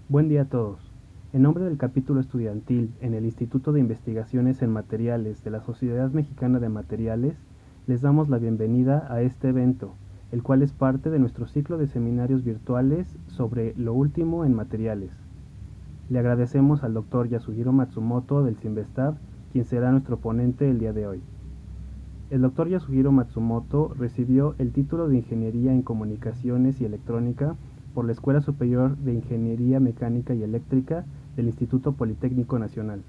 Buen día a todos. En nombre del capítulo estudiantil en el Instituto de Investigaciones en Materiales de la Sociedad Mexicana de Materiales, les damos la bienvenida a este evento, el cual es parte de nuestro ciclo de seminarios virtuales sobre lo último en materiales. Le agradecemos al Dr. Yasuhiro Matsumoto del CIMBESTAB, quien será nuestro ponente el día de hoy. El Dr. Yasuhiro Matsumoto recibió el título de Ingeniería en Comunicaciones y Electrónica por la Escuela Superior de Ingeniería Mecánica y Eléctrica del Instituto Politécnico Nacional.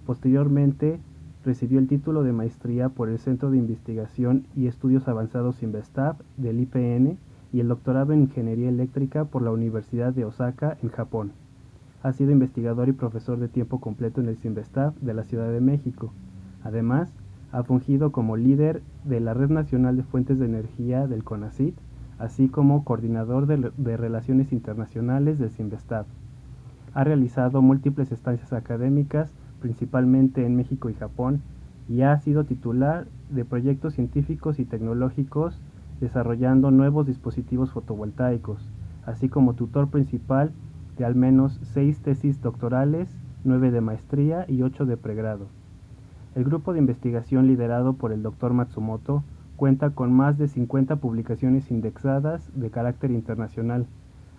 Posteriormente, recibió el título de maestría por el Centro de Investigación y Estudios Avanzados INVESTAB del IPN y el doctorado en Ingeniería Eléctrica por la Universidad de Osaka, en Japón. Ha sido investigador y profesor de tiempo completo en el CINVESTAB de la Ciudad de México. Además, ha fungido como líder de la Red Nacional de Fuentes de Energía del CONACYT, así como coordinador de Relaciones Internacionales del CINVESTAB. Ha realizado múltiples estancias académicas, principalmente en México y Japón, y ha sido titular de proyectos científicos y tecnológicos desarrollando nuevos dispositivos fotovoltaicos, así como tutor principal de al menos 6 tesis doctorales, 9 de maestría y 8 de pregrado. El grupo de investigación liderado por el Dr. Matsumoto cuenta con más de 50 publicaciones indexadas de carácter internacional,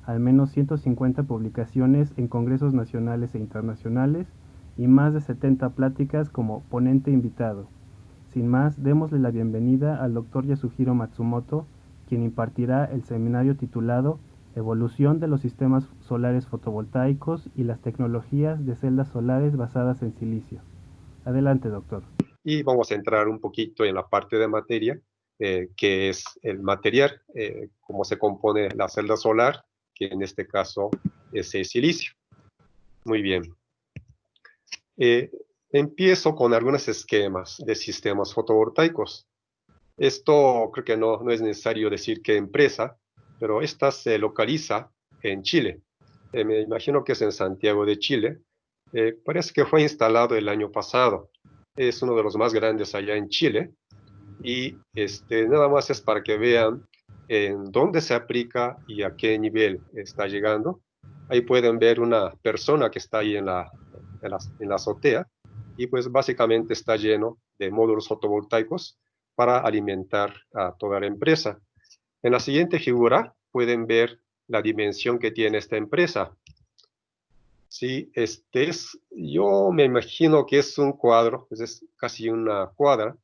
al menos 150 publicaciones en congresos nacionales e internacionales y más de 70 pláticas como ponente invitado. Sin más, démosle la bienvenida al Dr. Yasuhiro Matsumoto, quien impartirá el seminario titulado Evolución de los sistemas solares fotovoltaicos y las tecnologías de celdas solares basadas en silicio. Adelante, doctor. Y vamos a entrar un poquito en la parte de materia, que es el material, cómo se compone la celda solar, que en este caso es el silicio. Muy bien. Empiezo con algunos esquemas de sistemas fotovoltaicos. Esto creo que no es necesario decir qué empresa, pero esta se localiza en Chile. Me imagino que es en Santiago de Chile. Parece que fue instalado el año pasado. Es uno de los más grandes allá en Chile. Y nada más es para que vean en dónde se aplica y a qué nivel está llegando. Ahí pueden ver una persona que está ahí en la azotea y pues básicamente está lleno de módulos fotovoltaicos para alimentar a toda la empresa. En la siguiente figura pueden ver la dimensión que tiene esta empresa. Sí, yo me imagino que es un cuadro, pues es casi una cuadra,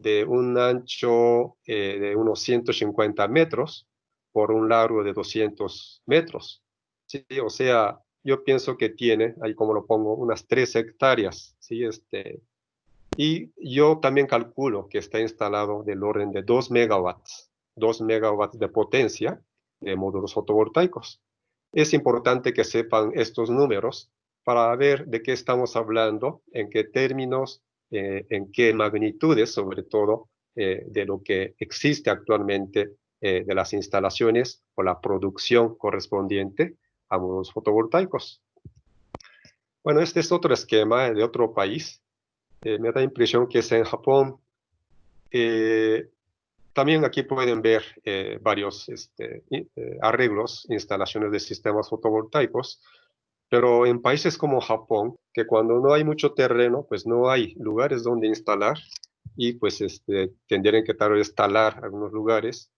de un ancho de unos 150 metros por un largo de 200 metros. Sí, o sea, yo pienso que tiene, ahí como lo pongo, unas 3 hectáreas. ¿Sí? Y yo también calculo que está instalado del orden de 2 megawatts de potencia de módulos fotovoltaicos. Es importante que sepan estos números para ver de qué estamos hablando, en qué términos, en qué magnitudes, sobre todo, de lo que existe actualmente de las instalaciones o la producción correspondiente a módulos fotovoltaicos. Bueno, este es otro esquema de otro país. Me da la impresión que es en Japón. También aquí pueden ver varios arreglos, instalaciones de sistemas fotovoltaicos, pero en países como Japón, que cuando no hay mucho terreno, pues no hay lugares donde instalar y pues tendrían que tal vez talar algunos lugares,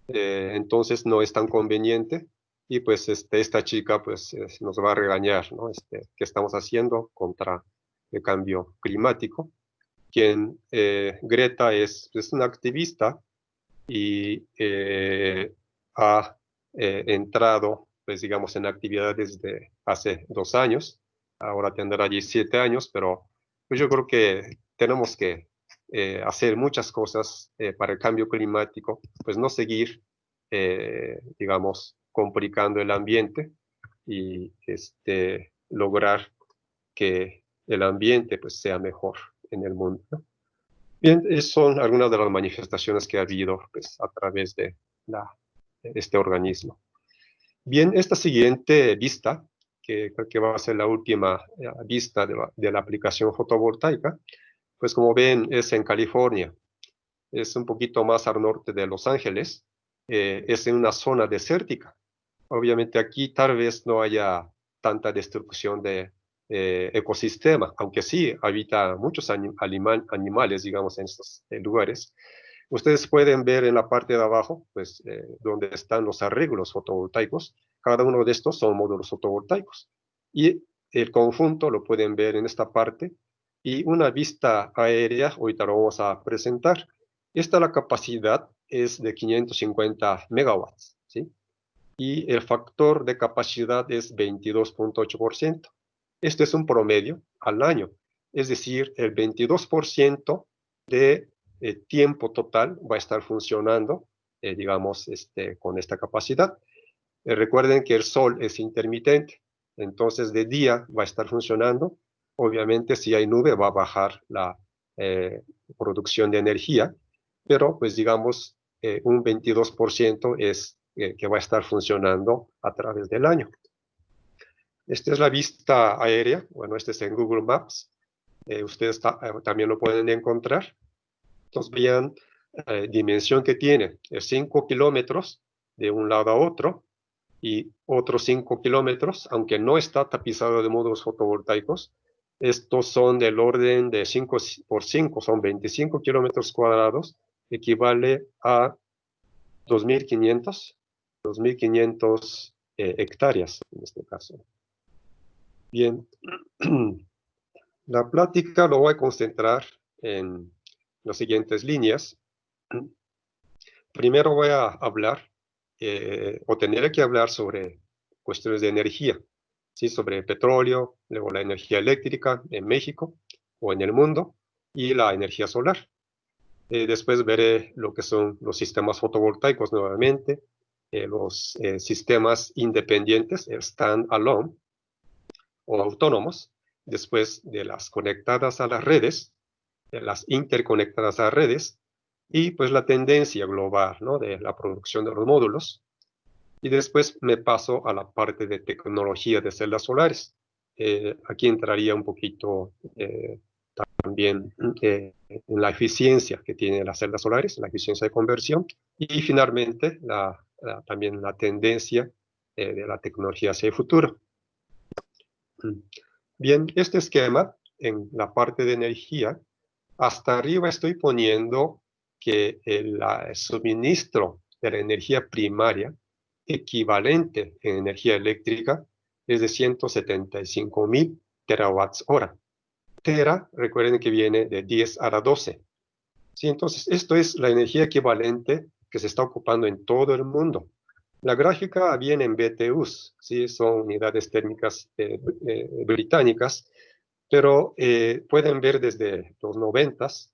entonces no es tan conveniente y pues esta chica pues nos va a regañar, ¿no? ¿Qué estamos haciendo contra el cambio climático? Quien Greta es una activista y ha entrado, pues digamos, en actividades desde hace 2 años, ahora tendrá 17 años, pero pues yo creo que tenemos que hacer muchas cosas para el cambio climático, pues no seguir, digamos, complicando el ambiente y lograr que el ambiente pues sea mejor en el mundo, ¿no? Bien, son algunas de las manifestaciones que ha habido pues, a través de este organismo. Bien, esta siguiente vista, que creo que va a ser la última vista de la aplicación fotovoltaica, pues como ven es en California, es un poquito más al norte de Los Ángeles, es en una zona desértica. Obviamente aquí tal vez no haya tanta destrucción de ecosistema, aunque sí habita muchos animales, digamos, en estos lugares. Ustedes pueden ver en la parte de abajo, pues, donde están los arreglos fotovoltaicos. Cada uno de estos son módulos fotovoltaicos. Y el conjunto lo pueden ver en esta parte. Y una vista aérea, ahorita lo vamos a presentar. La capacidad es de 550 megawatts, ¿sí? Y el factor de capacidad es 22.8%. Este es un promedio al año, es decir, el 22% de tiempo total va a estar funcionando, digamos, con esta capacidad. Recuerden que el sol es intermitente, entonces de día va a estar funcionando. Obviamente, si hay nube, va a bajar la producción de energía, pero pues digamos, un 22% es que va a estar funcionando a través del año. Esta es la vista aérea, bueno, este es en Google Maps, ustedes también lo pueden encontrar. Entonces vean dimensión que tiene, 5 kilómetros de un lado a otro y otros 5 kilómetros, aunque no está tapizado de módulos fotovoltaicos. Estos son del orden de 5 por 5, son 25 kilómetros cuadrados, equivale a 2.500 hectáreas en este caso. Bien, la plática lo voy a concentrar en las siguientes líneas. Primero voy a hablar, o tendré que hablar sobre cuestiones de energía, ¿sí? Sobre petróleo, luego la energía eléctrica en México o en el mundo, y la energía solar. Después veré lo que son los sistemas fotovoltaicos nuevamente, los sistemas independientes, stand-alone, o autónomos, después de las conectadas a las redes, de las interconectadas a redes, y pues la tendencia global, ¿no? De la producción de los módulos. Y después me paso a la parte de tecnología de celdas solares. Aquí entraría un poquito también en la eficiencia que tienen las celdas solares, la eficiencia de conversión, y finalmente también la tendencia de la tecnología hacia el futuro. Bien, este esquema en la parte de energía, hasta arriba estoy poniendo que el suministro de la energía primaria equivalente en energía eléctrica es de 175.000 terawatts hora. Tera, recuerden que viene de 10 a la 12. ¿Sí? Entonces, esto es la energía equivalente que se está ocupando en todo el mundo. La gráfica viene en BTUs, ¿sí? Son unidades térmicas británicas, pero pueden ver desde los 90s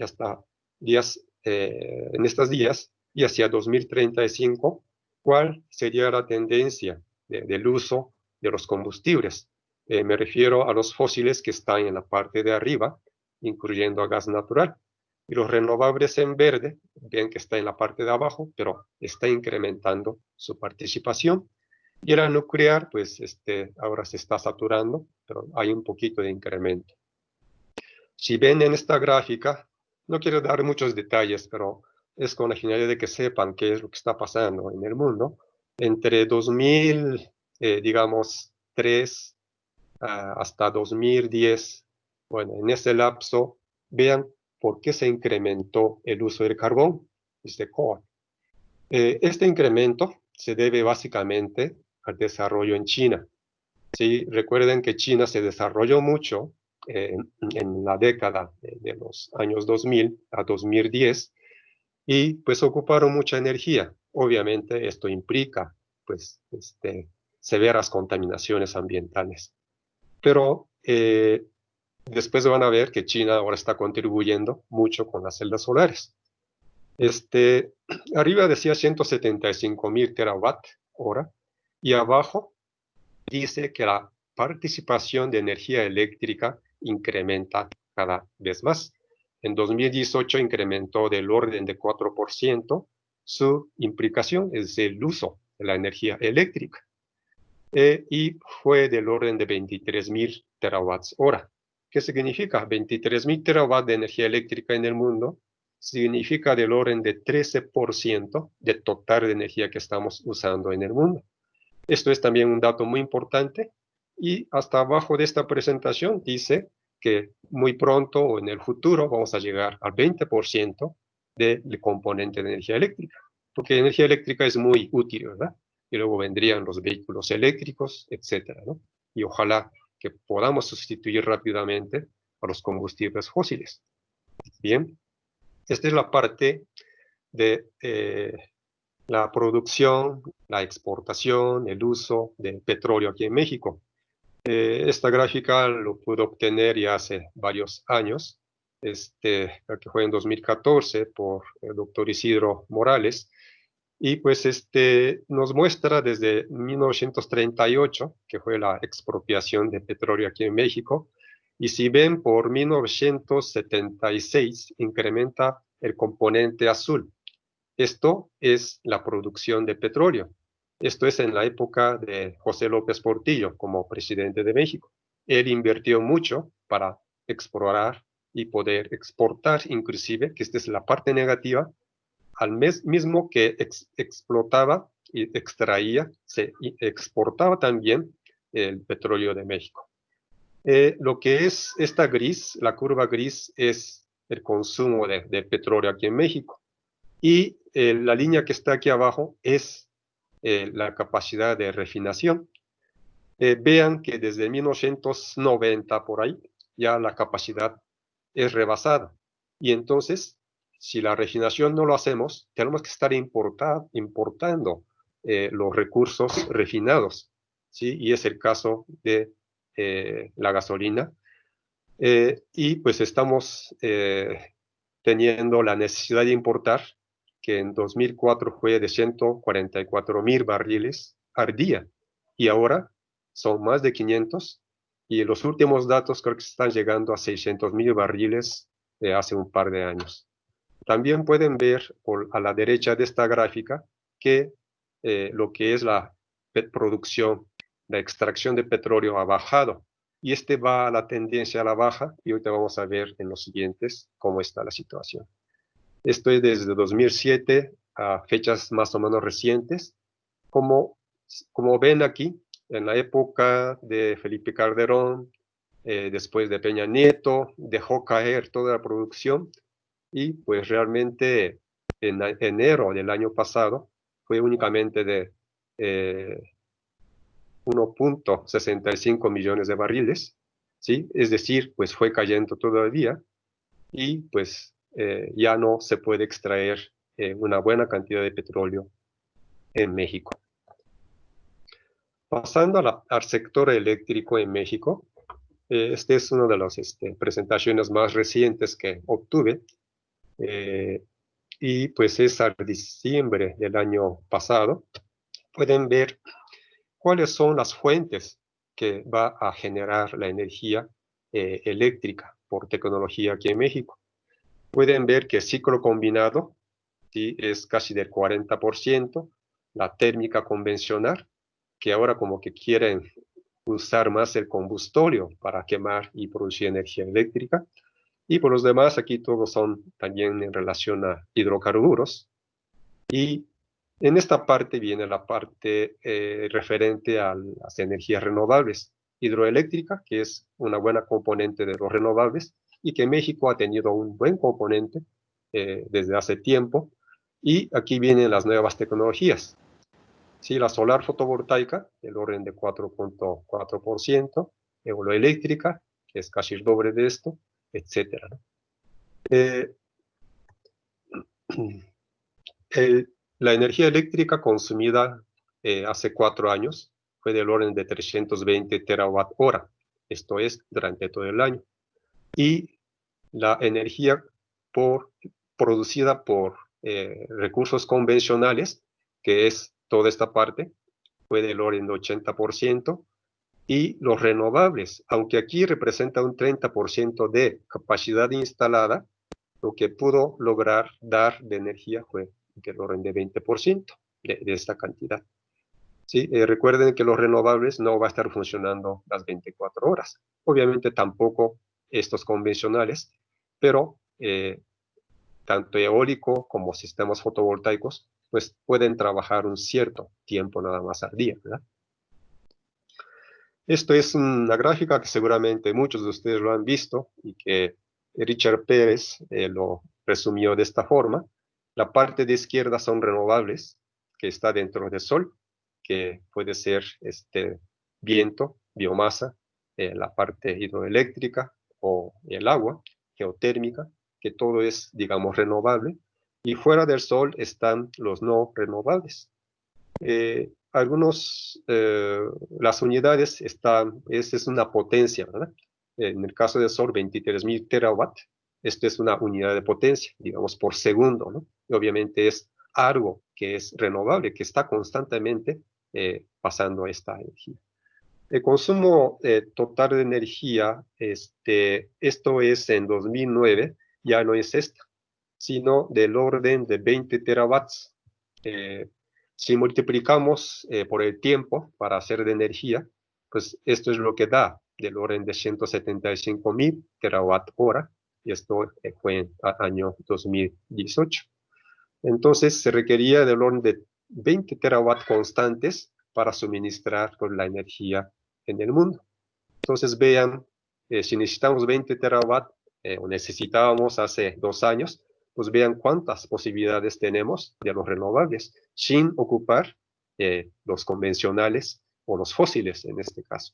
hasta días, en estos días y hacia 2035, cuál sería la tendencia del uso de los combustibles. Me refiero a los fósiles que están en la parte de arriba, incluyendo a gas natural. Y los renovables en verde, ven que está en la parte de abajo, pero está incrementando su participación. Y la nuclear, pues ahora se está saturando, pero hay un poquito de incremento. Si ven en esta gráfica, no quiero dar muchos detalles, pero es con la finalidad de que sepan qué es lo que está pasando en el mundo. Entre 2000, digamos, 3 hasta 2010, bueno, en ese lapso, vean por qué se incrementó el uso del carbón, coal. Este incremento se debe básicamente al desarrollo en China. ¿Sí? Recuerden que China se desarrolló mucho en la década de los años 2000 a 2010 y pues ocuparon mucha energía. Obviamente esto implica pues severas contaminaciones ambientales. Pero después van a ver que China ahora está contribuyendo mucho con las celdas solares. Arriba decía 175.000 terawatt hora y abajo dice que la participación de energía eléctrica incrementa cada vez más. En 2018 incrementó del orden de 4% su implicación, es el uso de la energía eléctrica. Y fue del orden de 23.000 terawatts hora. ¿Qué significa? 23.000 terawatts de energía eléctrica en el mundo significa del orden de 13% de total de energía que estamos usando en el mundo. Esto es también un dato muy importante Y hasta abajo de esta presentación dice que muy pronto o en el futuro vamos a llegar al 20% del componente de energía eléctrica, porque energía eléctrica es muy útil, ¿verdad? Y luego vendrían los vehículos eléctricos, etcétera, ¿no? Y ojalá que podamos sustituir rápidamente a los combustibles fósiles. Bien, esta es la parte de la producción, la exportación, el uso de petróleo aquí en México. Esta gráfica lo pude obtener ya hace varios años, creo que fue en 2014 por el doctor Isidro Morales, y pues nos muestra desde 1938, que fue la expropiación de petróleo aquí en México, y si ven por 1976 incrementa el componente azul. Esto es la producción de petróleo. Esto es en la época de José López Portillo como presidente de México. Él invirtió mucho para explorar y poder exportar, inclusive, que esta es la parte negativa, al mismo que explotaba y extraía, se exportaba también el petróleo de México. Lo que es esta gris, la curva gris, es el consumo de petróleo aquí en México. Y la línea que está aquí abajo es la capacidad de refinación. Vean que desde 1990 por ahí ya la capacidad es rebasada. Y entonces, si la refinación no lo hacemos, tenemos que estar importando los recursos refinados, ¿sí? Y es el caso de la gasolina. Y pues estamos teniendo la necesidad de importar, que en 2004 fue de 144,000 barriles al día, y ahora son más de 500, y los últimos datos creo que están llegando a 600,000 barriles de hace un par de años. También pueden ver a la derecha de esta gráfica que lo que es la producción, la extracción de petróleo ha bajado. Y va a la tendencia a la baja, y ahorita vamos a ver en los siguientes cómo está la situación. Esto es desde 2007 a fechas más o menos recientes. Como, como ven aquí, en la época de Felipe Calderón, después de Peña Nieto, dejó caer toda la producción, y pues realmente en enero del año pasado fue únicamente de 1,65 millones de barriles, ¿sí? Es decir, pues fue cayendo todavía, y pues ya no se puede extraer una buena cantidad de petróleo en México. Pasando al sector eléctrico en México, este es una de las presentaciones más recientes que obtuve, y pues es a diciembre del año pasado. Pueden ver cuáles son las fuentes que va a generar la energía eléctrica por tecnología aquí en México. Pueden ver que el ciclo combinado, ¿sí?, es casi del 40%, la térmica convencional, que ahora como que quieren usar más el combustorio para quemar y producir energía eléctrica. Y por los demás, aquí todos son también en relación a hidrocarburos. Y en esta parte viene la parte referente a las energías renovables. Hidroeléctrica, que es una buena componente de los renovables, y que México ha tenido un buen componente desde hace tiempo. Y aquí vienen las nuevas tecnologías. Sí, la solar fotovoltaica, del orden de 4,4%, eoloeléctrica, que es casi el doble de esto, etcétera. Eh, la energía eléctrica consumida hace 4 años fue del orden de 320 terawatt hora, esto es, durante todo el año. Y la energía producida por recursos convencionales, que es toda esta parte, fue del orden de 80%, y los renovables, aunque aquí representa un 30% de capacidad instalada, lo que pudo lograr dar de energía fue del orden de 20% de esta cantidad. ¿Sí? Recuerden que los renovables no va a estar funcionando las 24 horas. Obviamente tampoco estos convencionales, pero tanto eólico como sistemas fotovoltaicos, pues pueden trabajar un cierto tiempo nada más al día, ¿verdad? Esto es una gráfica que seguramente muchos de ustedes lo han visto y que Richard Pérez lo resumió de esta forma. La parte de izquierda son renovables, que está dentro del sol, que puede ser viento, biomasa, la parte hidroeléctrica o el agua, geotérmica, que todo es, digamos, renovable. Y fuera del sol están los no renovables. Las unidades están, esa es una potencia, ¿verdad? En el caso del Sol, 23.000 terawatts. Esto es una unidad de potencia, digamos, por segundo, ¿no? Y obviamente es algo que es renovable, que está constantemente pasando esta energía. El consumo total de energía, esto es en 2009, ya no es esta, sino del orden de 20 terawatts. Eh, si multiplicamos por el tiempo para hacer de energía, pues esto es lo que da del orden de 175.000 terawatt hora, y esto fue en el año 2018. Entonces se requería del orden de 20 terawatt constantes para suministrar pues, la energía en el mundo. Entonces vean, si necesitamos 20 terawatt o necesitábamos hace 2 años, pues vean cuántas posibilidades tenemos de los renovables sin ocupar los convencionales o los fósiles en este caso.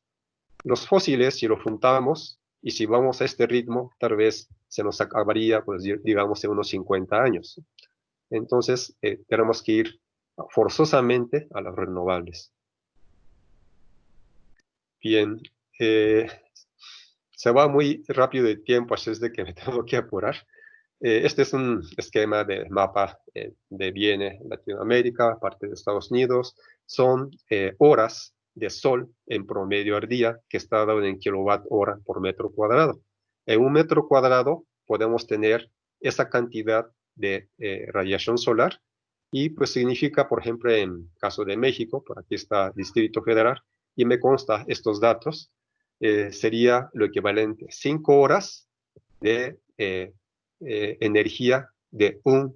Los fósiles, si los juntamos y si vamos a este ritmo, tal vez se nos acabaría, pues digamos, en unos 50 años. Entonces, tenemos que ir forzosamente a las renovables. Bien, se va muy rápido el tiempo, así es de que me tengo que apurar. Este es un esquema de mapa de Viene, Latinoamérica, parte de Estados Unidos. Son horas de sol en promedio al día, que está dado en kilowatt hora por metro cuadrado. En un metro cuadrado podemos tener esa cantidad de radiación solar y pues significa, por ejemplo, en caso de México, por aquí está Distrito Federal, y me consta estos datos, sería lo equivalente 5 horas de energía de 1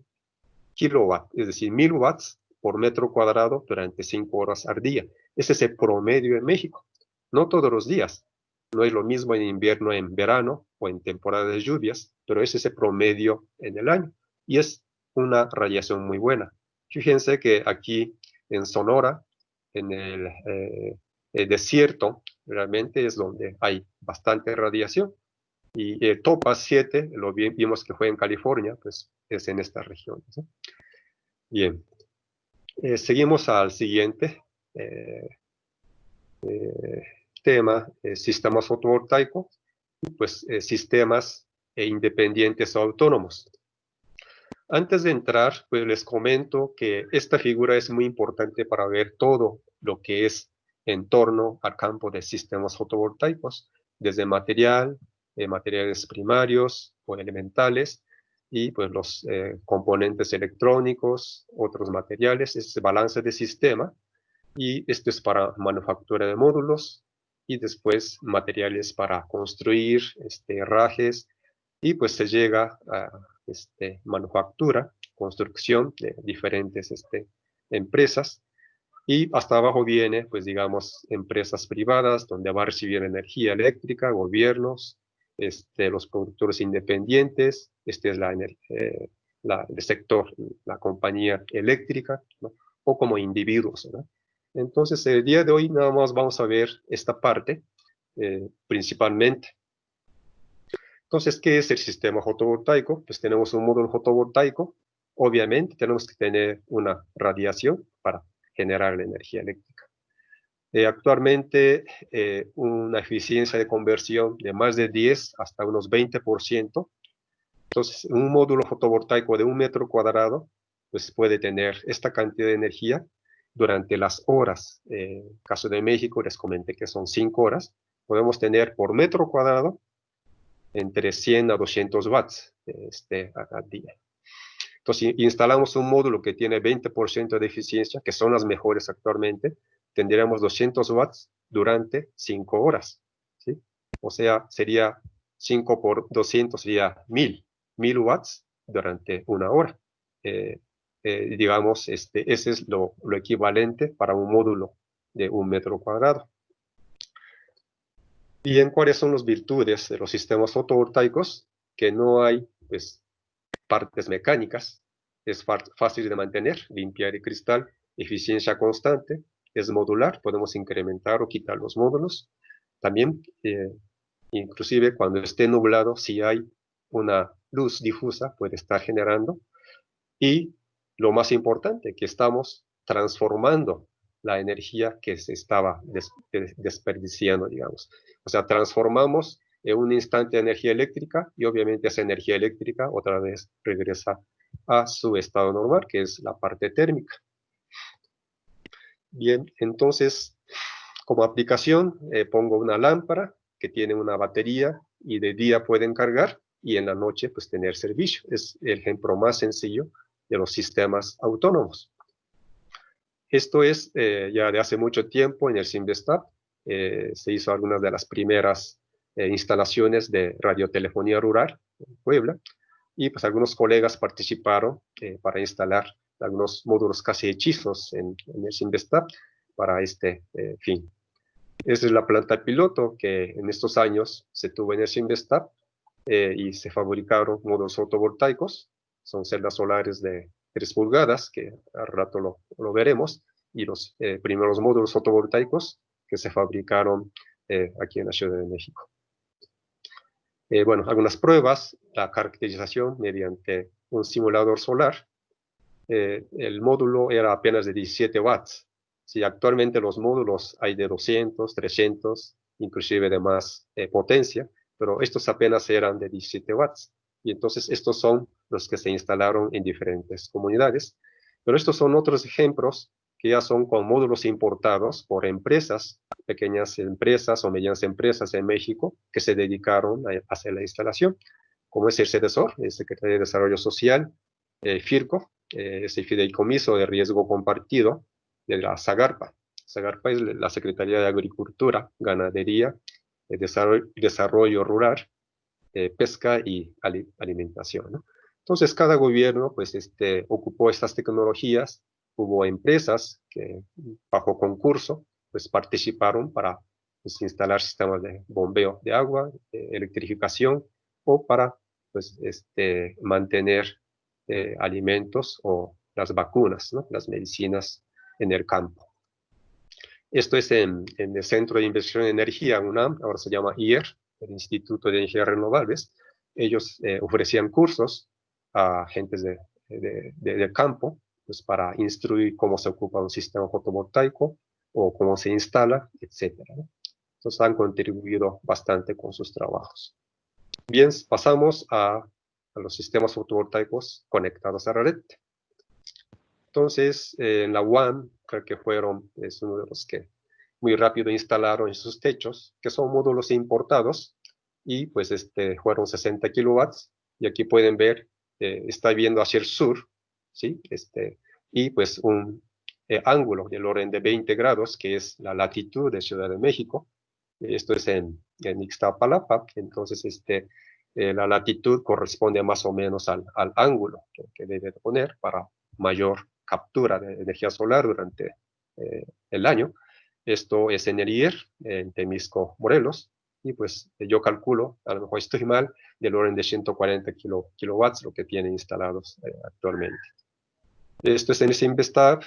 kilowatt, es decir, 1000 watts por metro cuadrado durante 5 horas al día. Ese es el promedio en México. No todos los días. No es lo mismo en invierno, en verano o en temporada de lluvias, pero ese es el promedio en el año. Y es una radiación muy buena. Fíjense que aquí en Sonora, en el desierto, realmente es donde hay bastante radiación. Y el TOPAZ 7, vimos que fue en California, pues es en estas regiones, ¿no? Bien, seguimos al siguiente eh, tema, sistemas fotovoltaicos, pues sistemas independientes o autónomos. Antes de entrar, pues les comento que esta figura es muy importante para ver todo lo que es en torno al campo de sistemas fotovoltaicos, desde materiales primarios o elementales, y pues los componentes electrónicos, otros materiales, es balance de sistema, y esto es para manufactura de módulos, y después materiales para construir, herrajes, y pues se llega a manufactura, construcción de diferentes empresas, y hasta abajo viene, pues digamos, empresas privadas donde va a recibir energía eléctrica, gobiernos, los productores independientes, este es el sector, la compañía eléctrica, ¿no? O como individuos, ¿no? Entonces, el día de hoy nada más vamos a ver esta parte, principalmente. Entonces, ¿qué es el sistema fotovoltaico? Pues tenemos un módulo fotovoltaico. Obviamente, tenemos que tener una radiación para generar la energía eléctrica. Actualmente, una eficiencia de conversión de más de 10 hasta unos 20%. Entonces, un módulo fotovoltaico de 1 metro cuadrado, pues puede tener esta cantidad de energía durante las horas. En caso de México, les comenté que son 5 horas. Podemos tener por metro cuadrado entre 100 a 200 watts al día. Entonces, si instalamos un módulo que tiene 20% de eficiencia, que son las mejores actualmente, tendríamos 200 watts durante 5 horas, ¿sí? O sea, sería 5 por 200, sería 1000 watts durante 1 hora. Digamos, ese es lo equivalente para un módulo de 1 metro cuadrado. Bien, ¿cuáles son las virtudes de los sistemas fotovoltaicos? Que no hay, pues, partes mecánicas, es fácil de mantener, limpiar el cristal, eficiencia constante, es modular, podemos incrementar o quitar los módulos. También, inclusive cuando esté nublado, si hay una luz difusa, puede estar generando. Y lo más importante, que estamos transformando la energía que se estaba desperdiciando, digamos. O sea, transformamos en un instante energía eléctrica y obviamente esa energía eléctrica otra vez regresa a su estado normal, que es la parte térmica. Bien, entonces, como aplicación, pongo una lámpara que tiene una batería y de día pueden cargar y en la noche pues tener servicio. Es el ejemplo más sencillo de los sistemas autónomos. Esto es ya de hace mucho tiempo en el Simvestab. Se hizo algunas de las primeras instalaciones de radiotelefonía rural en Puebla y pues algunos colegas participaron para instalar algunos módulos casi hechizos en el Simvestab para este fin. Esa es la planta piloto que en estos años se tuvo en el Simvestab y se fabricaron módulos fotovoltaicos. Son celdas solares de 3 pulgadas, que al rato lo veremos, y los primeros módulos fotovoltaicos que se fabricaron aquí en la Ciudad de México. Bueno, algunas pruebas, la caracterización mediante un simulador solar. El módulo era apenas de 17 watts. Si actualmente los módulos hay de 200, 300, inclusive de más potencia, pero estos apenas eran de 17 watts. Y entonces estos son los que se instalaron en diferentes comunidades. Pero estos son otros ejemplos que ya son con módulos importados por empresas, pequeñas empresas o medianas empresas en México que se dedicaron a hacer la instalación, como es el CEDESOR, el Secretaría de Desarrollo Social, FIRCO, ese fideicomiso de riesgo compartido de la SAGARPA. SAGARPA es la Secretaría de Agricultura, Ganadería, Desarrollo Rural, Pesca y Alimentación, ¿no? Entonces, cada gobierno pues, ocupó estas tecnologías, hubo empresas que bajo concurso pues, participaron para pues, instalar sistemas de bombeo de agua, electrificación o para pues, mantener alimentos o las vacunas, ¿no? Las medicinas en el campo. Esto es en el Centro de Inversión en Energía, UNAM, ahora se llama IER, el Instituto de Energías Renovables. Ellos ofrecían cursos a gentes del campo pues para instruir cómo se ocupa un sistema fotovoltaico o cómo se instala, etcétera, ¿no? Entonces han contribuido bastante con sus trabajos. Bien, pasamos a los sistemas fotovoltaicos conectados a la red. Entonces, en la UAM, creo que es uno de los que muy rápido instalaron en sus techos, que son módulos importados, y pues fueron 60 kilowatts, y aquí pueden ver, está viendo hacia el sur, ¿sí? Y pues un ángulo del orden de 20 grados, que es la latitud de Ciudad de México. Esto es en Ixtapalapa, entonces la latitud corresponde más o menos al ángulo que debe poner para mayor captura de energía solar durante el año. Esto es en el IER, en Temisco, Morelos, y pues yo calculo, a lo mejor estoy mal, del orden de 140 kilowatts lo que tienen instalados actualmente. Esto es en ese Investab,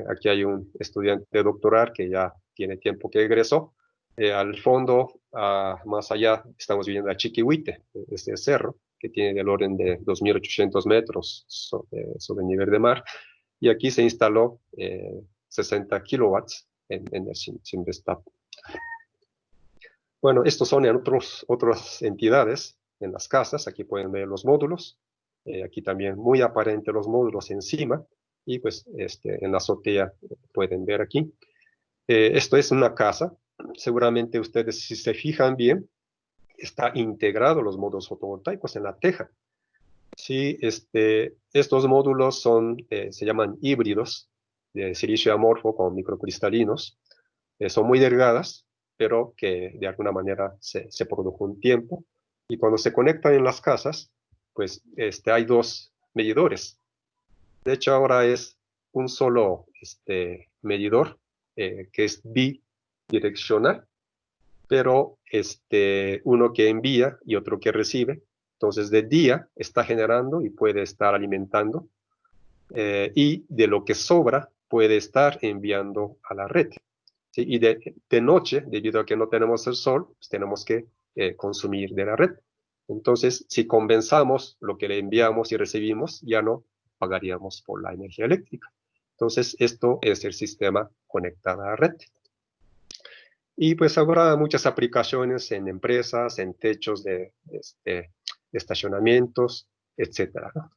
aquí hay un estudiante doctoral que ya tiene tiempo que egresó. Al fondo, más allá, estamos viendo a Chiquihuite, este cerro, que tiene del orden de 2.800 metros sobre el nivel de mar. Y aquí se instaló 60 kilowatts en el Simvestab. Bueno, estos son en otras entidades, en las casas. Aquí pueden ver los módulos. Aquí también muy aparente los módulos encima. Y pues en la azotea pueden ver aquí. Esto es una casa. Seguramente ustedes, si se fijan bien, está integrado los módulos fotovoltaicos en la teja. Sí, estos módulos se llaman híbridos de silicio amorfo con microcristalinos. Son muy delgadas, pero que de alguna manera se produjo un tiempo. Y cuando se conectan en las casas, pues hay dos medidores. De hecho, ahora es un solo medidor que es bidireccional. pero uno que envía y otro que recibe. Entonces, de día está generando y puede estar alimentando, y de lo que sobra puede estar enviando a la red. ¿Sí? Y de noche, debido a que no tenemos el sol, pues tenemos que consumir de la red. Entonces, si compensamos lo que le enviamos y recibimos, ya no pagaríamos por la energía eléctrica. Entonces, esto es el sistema conectado a la red. Y pues habrá muchas aplicaciones en empresas, en techos de estacionamientos, etcétera, ¿no?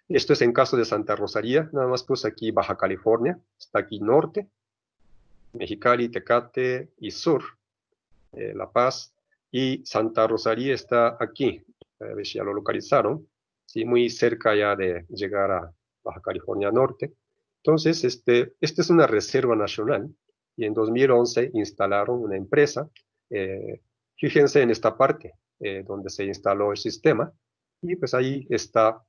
Esto es en caso de Santa Rosalía, nada más puse aquí Baja California, está aquí norte, Mexicali, Tecate y sur, La Paz, y Santa Rosalía está aquí, a ver si ya lo localizaron, ¿sí? Muy cerca ya de llegar a Baja California Norte. Entonces, esta es una reserva nacional, y en 2011 instalaron una empresa. Fíjense en esta parte donde se instaló el sistema, y pues ahí está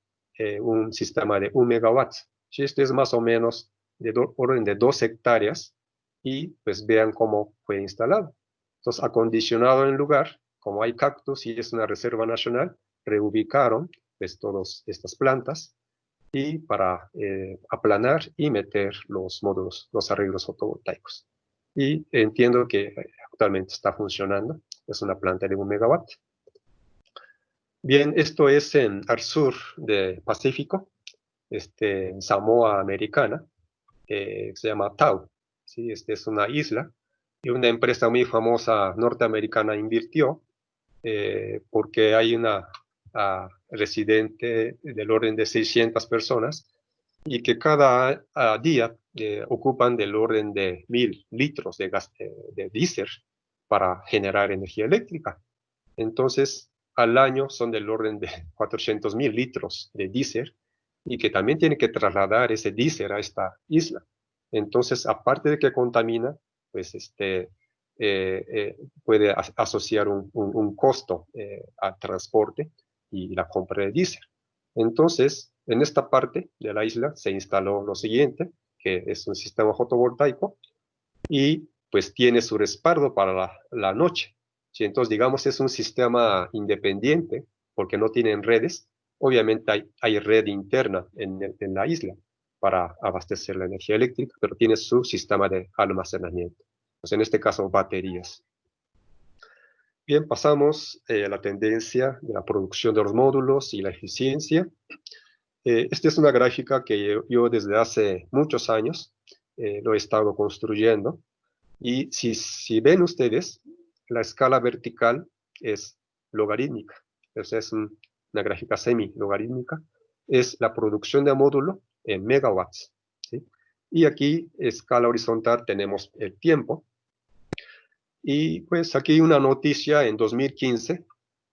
un sistema de 1 megawatt. Sí, este es más o menos de orden de 2 hectáreas, y pues vean cómo fue instalado. Entonces, acondicionado en el lugar, como hay cactus y es una reserva nacional, reubicaron pues todas estas plantas y para aplanar y meter los módulos, los arreglos fotovoltaicos. Y entiendo que actualmente está funcionando, es una planta de 1 megawatt. Bien, esto es al sur del Pacífico, en Samoa Americana, se llama Tau. ¿Sí? Es una isla, y una empresa muy famosa norteamericana invirtió porque hay una residente del orden de 600 personas, y que cada día ocupan del orden de 1000 litros de gas de diésel para generar energía eléctrica. Entonces, al año son del orden de 400.000 litros de diésel, y que también tiene que trasladar ese diésel a esta isla. Entonces, aparte de que contamina, pues puede asociar un costo al transporte y la compra de diésel. Entonces, en esta parte de la isla se instaló lo siguiente, que es un sistema fotovoltaico, y pues tiene su respaldo para la noche. ¿Sí? Entonces, digamos, es un sistema independiente porque no tienen redes. Obviamente hay red interna en la isla para abastecer la energía eléctrica, pero tiene su sistema de almacenamiento. Pues en este caso, baterías. Bien, pasamos a la tendencia de la producción de los módulos y la eficiencia. Esta es una gráfica que yo desde hace muchos años lo he estado construyendo. Y si ven ustedes, la escala vertical es logarítmica. Entonces es una gráfica semi-logarítmica. Es la producción de módulo en megawatts, ¿sí? Y aquí, escala horizontal, tenemos el tiempo. Y pues aquí una noticia: en 2015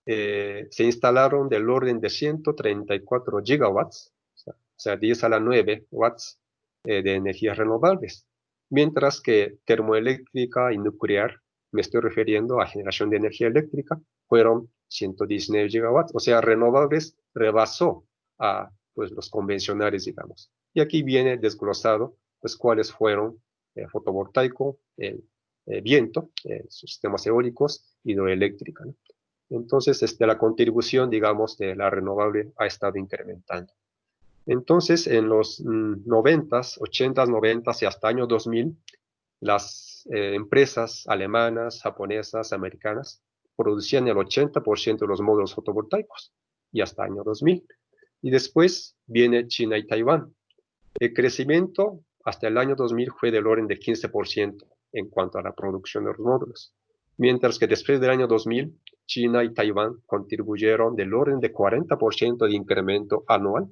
se instalaron del orden de 134 gigawatts, o sea 10 a la 9 watts de energías renovables, mientras que termoeléctrica y nuclear, me estoy refiriendo a generación de energía eléctrica, fueron 119 gigawatts, o sea, renovables rebasó a pues, los convencionales, digamos. Y aquí viene desglosado pues cuáles fueron fotovoltaico, viento, sistemas eólicos, hidroeléctrica, ¿no? Entonces, la contribución, digamos, de la renovable ha estado incrementando. Entonces, en los 90s, 80s, 90s y hasta año 2000, las empresas alemanas, japonesas, americanas producían el 80% de los módulos fotovoltaicos, y hasta año 2000. Y después viene China y Taiwán. El crecimiento hasta el año 2000 fue del orden de 15% en cuanto a la producción de los módulos, mientras que después del año 2000, China y Taiwán contribuyeron del orden de 40% de incremento anual,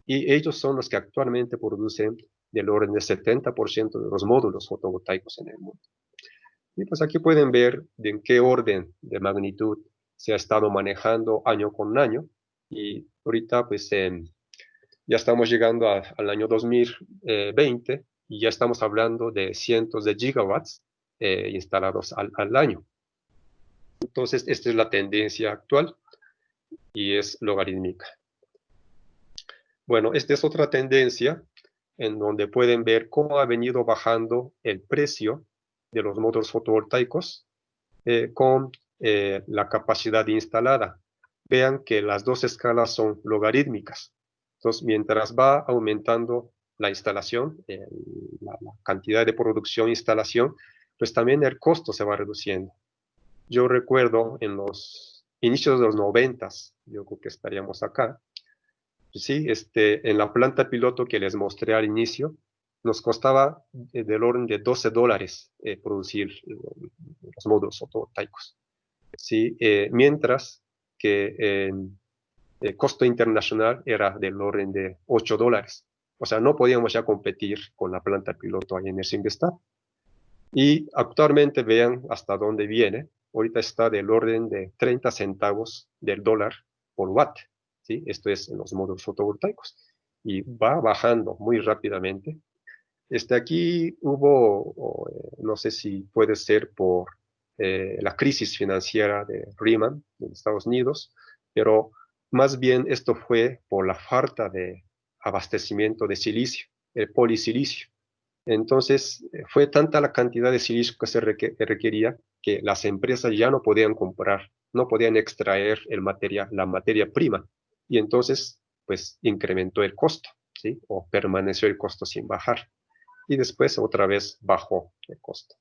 y ellos son los que actualmente producen del orden de 70% de los módulos fotovoltaicos en el mundo. Y pues aquí pueden ver de en qué orden de magnitud se ha estado manejando año con año, y ahorita pues ya estamos llegando al año 2020, y ya estamos hablando de cientos de gigawatts instalados al año. Entonces, esta es la tendencia actual, y es logarítmica. Bueno, esta es otra tendencia en donde pueden ver cómo ha venido bajando el precio de los módulos fotovoltaicos con la capacidad instalada. Vean que las dos escalas son logarítmicas. Entonces, mientras va aumentando la instalación, la cantidad de producción e instalación, pues también el costo se va reduciendo. Yo recuerdo en los inicios de los 90, yo creo que estaríamos acá, sí, en la planta piloto que les mostré al inicio, nos costaba del orden de $12 producir los módulos fotovoltaicos. ¿Sí? Mientras que el costo internacional era del orden de $8. O sea, no podíamos ya competir con la planta piloto ahí en el Simvestab. Y actualmente vean hasta dónde viene. Ahorita está del orden de 30 centavos del dólar por watt. ¿Sí? Esto es en los módulos fotovoltaicos. Y va bajando muy rápidamente. Aquí hubo, no sé si puede ser por la crisis financiera de Lehman en Estados Unidos, pero más bien esto fue por la falta de abastecimiento de silicio, el polisilicio. Entonces, fue tanta la cantidad de silicio que se requería que las empresas ya no podían comprar, no podían extraer la materia prima. Y entonces, pues, incrementó el costo, ¿sí? O permaneció el costo sin bajar. Y después otra vez bajó el costo.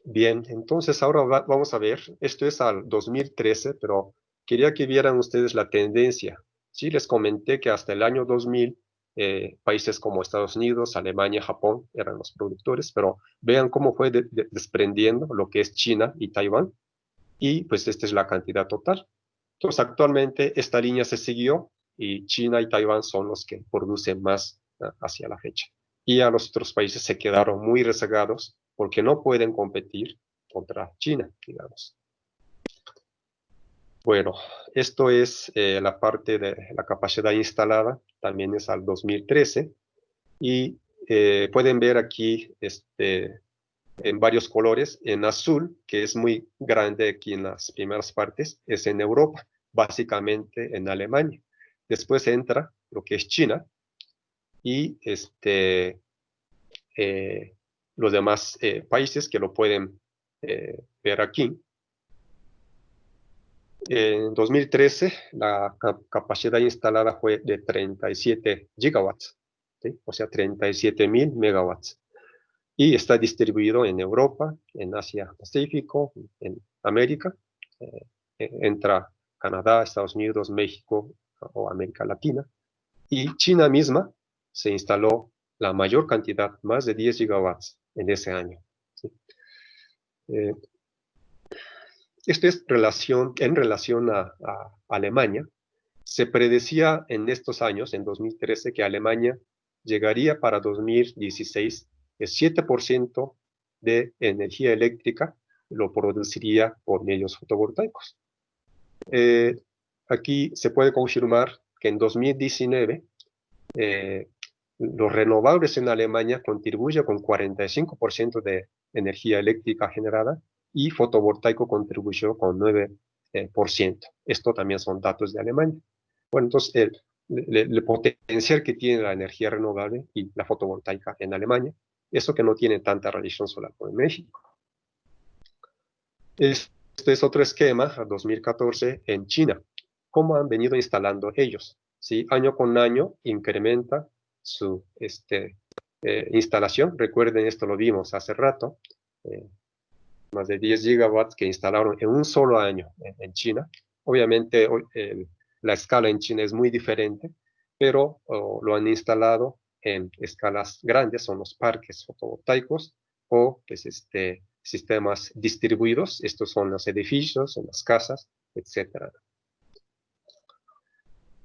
Bien, entonces ahora vamos a ver, esto es al 2013, pero quería que vieran ustedes la tendencia. Sí, les comenté que hasta el año 2000 países como Estados Unidos, Alemania, Japón eran los productores, pero vean cómo fue desprendiendo lo que es China y Taiwán, y pues esta es la cantidad total. Entonces actualmente esta línea se siguió y China y Taiwán son los que producen más hacia la fecha. Y a los otros países se quedaron muy rezagados porque no pueden competir contra China, digamos. Bueno, esto es la parte de la capacidad instalada, también es al 2013, y pueden ver aquí en varios colores. En azul, que es muy grande aquí en las primeras partes, es en Europa, básicamente en Alemania. Después entra lo que es China y los demás países que lo pueden ver aquí. En 2013, la capacidad instalada fue de 37 gigawatts, ¿sí? O sea, 37.000 megawatts. Y está distribuido en Europa, en Asia Pacífico, en América. Entra Canadá, Estados Unidos, México o América Latina. Y China misma se instaló la mayor cantidad, más de 10 gigawatts en ese año. ¿Sí? Esto es en relación a Alemania. Se predecía en estos años, en 2013, que Alemania llegaría para 2016 el 7% de energía eléctrica lo produciría por medios fotovoltaicos. Aquí se puede confirmar que en 2019 los renovables en Alemania contribuyen con 45% de energía eléctrica generada y fotovoltaico contribuyó con 9%. Esto también son datos de Alemania. Bueno, entonces el potencial que tiene la energía renovable y la fotovoltaica en Alemania, eso que no tiene tanta radiación solar como en México. Este es otro esquema, 2014, en China. ¿Cómo han venido instalando ellos? ¿Sí? Año con año incrementa su instalación. Recuerden, esto lo vimos hace rato. Más de 10 gigawatts que instalaron en un solo año en China. Obviamente la escala en China es muy diferente, pero lo han instalado en escalas grandes, son los parques fotovoltaicos o pues, sistemas distribuidos. Estos son los edificios, son las casas, etc.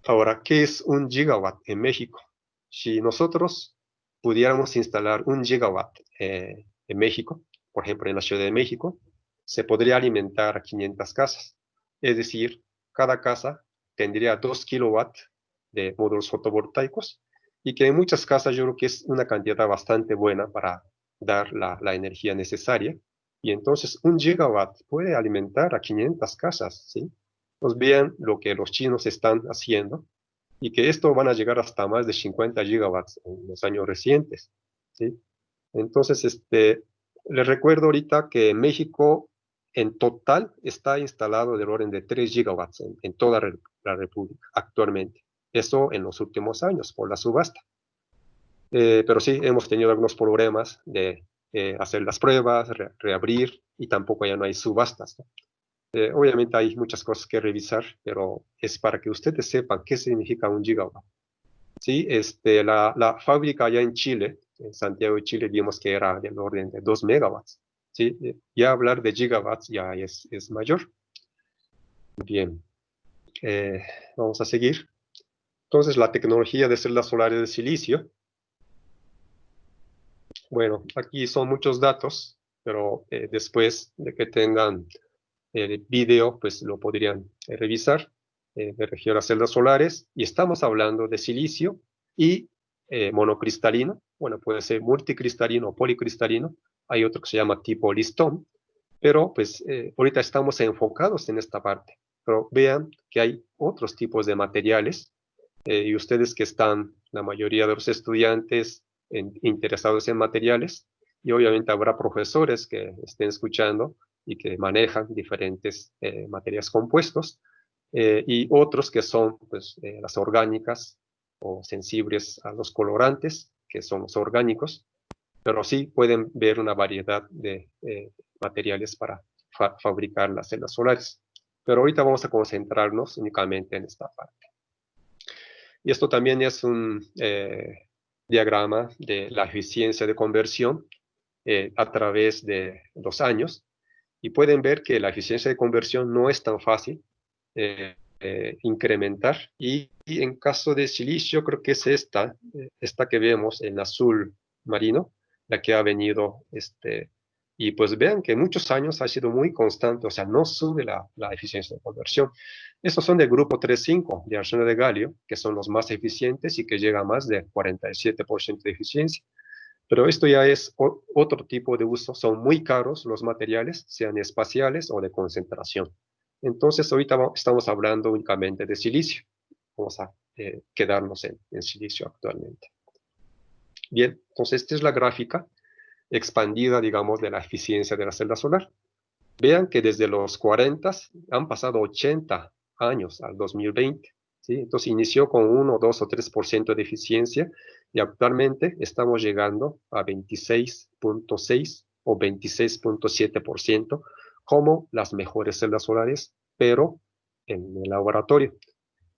Ahora, ¿qué es un gigawatt en México? Si nosotros pudiéramos instalar un gigawatt en México, por ejemplo, en la Ciudad de México, se podría alimentar a 500 casas. Es decir, cada casa tendría 2 kilowatts de módulos fotovoltaicos y que en muchas casas yo creo que es una cantidad bastante buena para dar la energía necesaria. Y entonces un gigawatt puede alimentar a 500 casas, ¿sí? Pues vean lo que los chinos están haciendo y que esto van a llegar hasta más de 50 gigawatts en los años recientes, ¿sí? Entonces, Les recuerdo ahorita que en México en total está instalado del orden de 3 gigawatts en toda la República actualmente. Eso en los últimos años por la subasta. Pero sí, hemos tenido algunos problemas de hacer las pruebas, reabrir, y tampoco ya no hay subastas, ¿no? Obviamente hay muchas cosas que revisar, pero es para que ustedes sepan qué significa un gigawatt. Sí, la fábrica allá en Chile, en Santiago de Chile, vimos que era del orden de 2 megawatts. ¿Sí? Ya hablar de gigawatts ya es mayor. Bien, eh, vamos a seguir. Entonces, la tecnología de celdas solares de silicio. Bueno, aquí son muchos datos, pero después de que tengan el video, pues lo podrían revisar. Me refiero a celdas solares, y estamos hablando de silicio y monocristalino. Bueno, puede ser multicristalino o policristalino. Hay otro que se llama tipo listón, pero pues ahorita estamos enfocados en esta parte. Pero vean que hay otros tipos de materiales, y ustedes que están, la mayoría de los estudiantes interesados en materiales, y obviamente habrá profesores que estén escuchando y que manejan diferentes materiales compuestos, y otros que son pues, las orgánicas o sensibles a los colorantes, que son los orgánicos, pero sí pueden ver una variedad de materiales para fabricar las celdas solares. Pero ahorita vamos a concentrarnos únicamente en esta parte. Y esto también es un diagrama de la eficiencia de conversión a través de los años. Y pueden ver que la eficiencia de conversión no es tan fácil incrementar. Y en caso de silicio, creo que es esta que vemos en azul marino, la que ha venido, y pues vean que en muchos años ha sido muy constante, o sea, no sube la eficiencia de conversión. Estos son del grupo 3,5 de arsénido de galio, que son los más eficientes y que llega a más de 47% de eficiencia. Pero esto ya es otro tipo de uso. Son muy caros los materiales, sean espaciales o de concentración. Entonces, ahorita estamos hablando únicamente de silicio. Vamos a quedarnos en silicio actualmente. Bien, entonces esta es la gráfica expandida, digamos, de la eficiencia de la celda solar. Vean que desde los 40 han pasado 80 años al 2020. ¿Sí? Entonces inició con 1, 2 o 3% de eficiencia, y actualmente estamos llegando a 26,6 o 26,7% como las mejores celdas solares, pero en el laboratorio.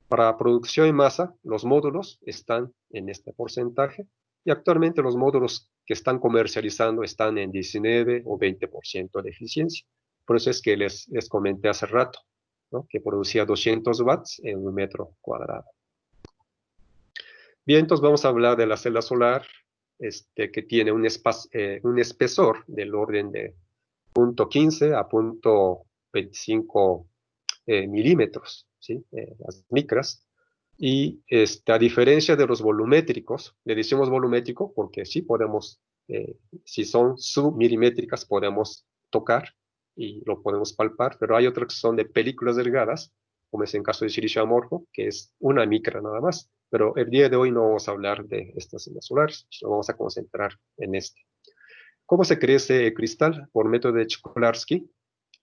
Para producción en masa, los módulos están en este porcentaje, y actualmente los módulos que están comercializando están en 19 o 20% de eficiencia. Por eso es que les comenté hace rato, ¿no?, que producía 200 watts en un metro cuadrado. Bien, entonces vamos a hablar de la celda solar, que tiene un espesor del orden de 0,15 a 0,25 milímetros, ¿sí? Las micras. Y a diferencia de los volumétricos, le decimos volumétrico porque sí podemos, si son submilimétricas, podemos tocar y lo podemos palpar, pero hay otros que son de películas delgadas, como es en caso de silicio amorfo, que es una micra nada más. Pero el día de hoy no vamos a hablar de estas celdas solares, nos vamos a concentrar en este. ¿Cómo se crece el cristal? Por método de Czocolarsky.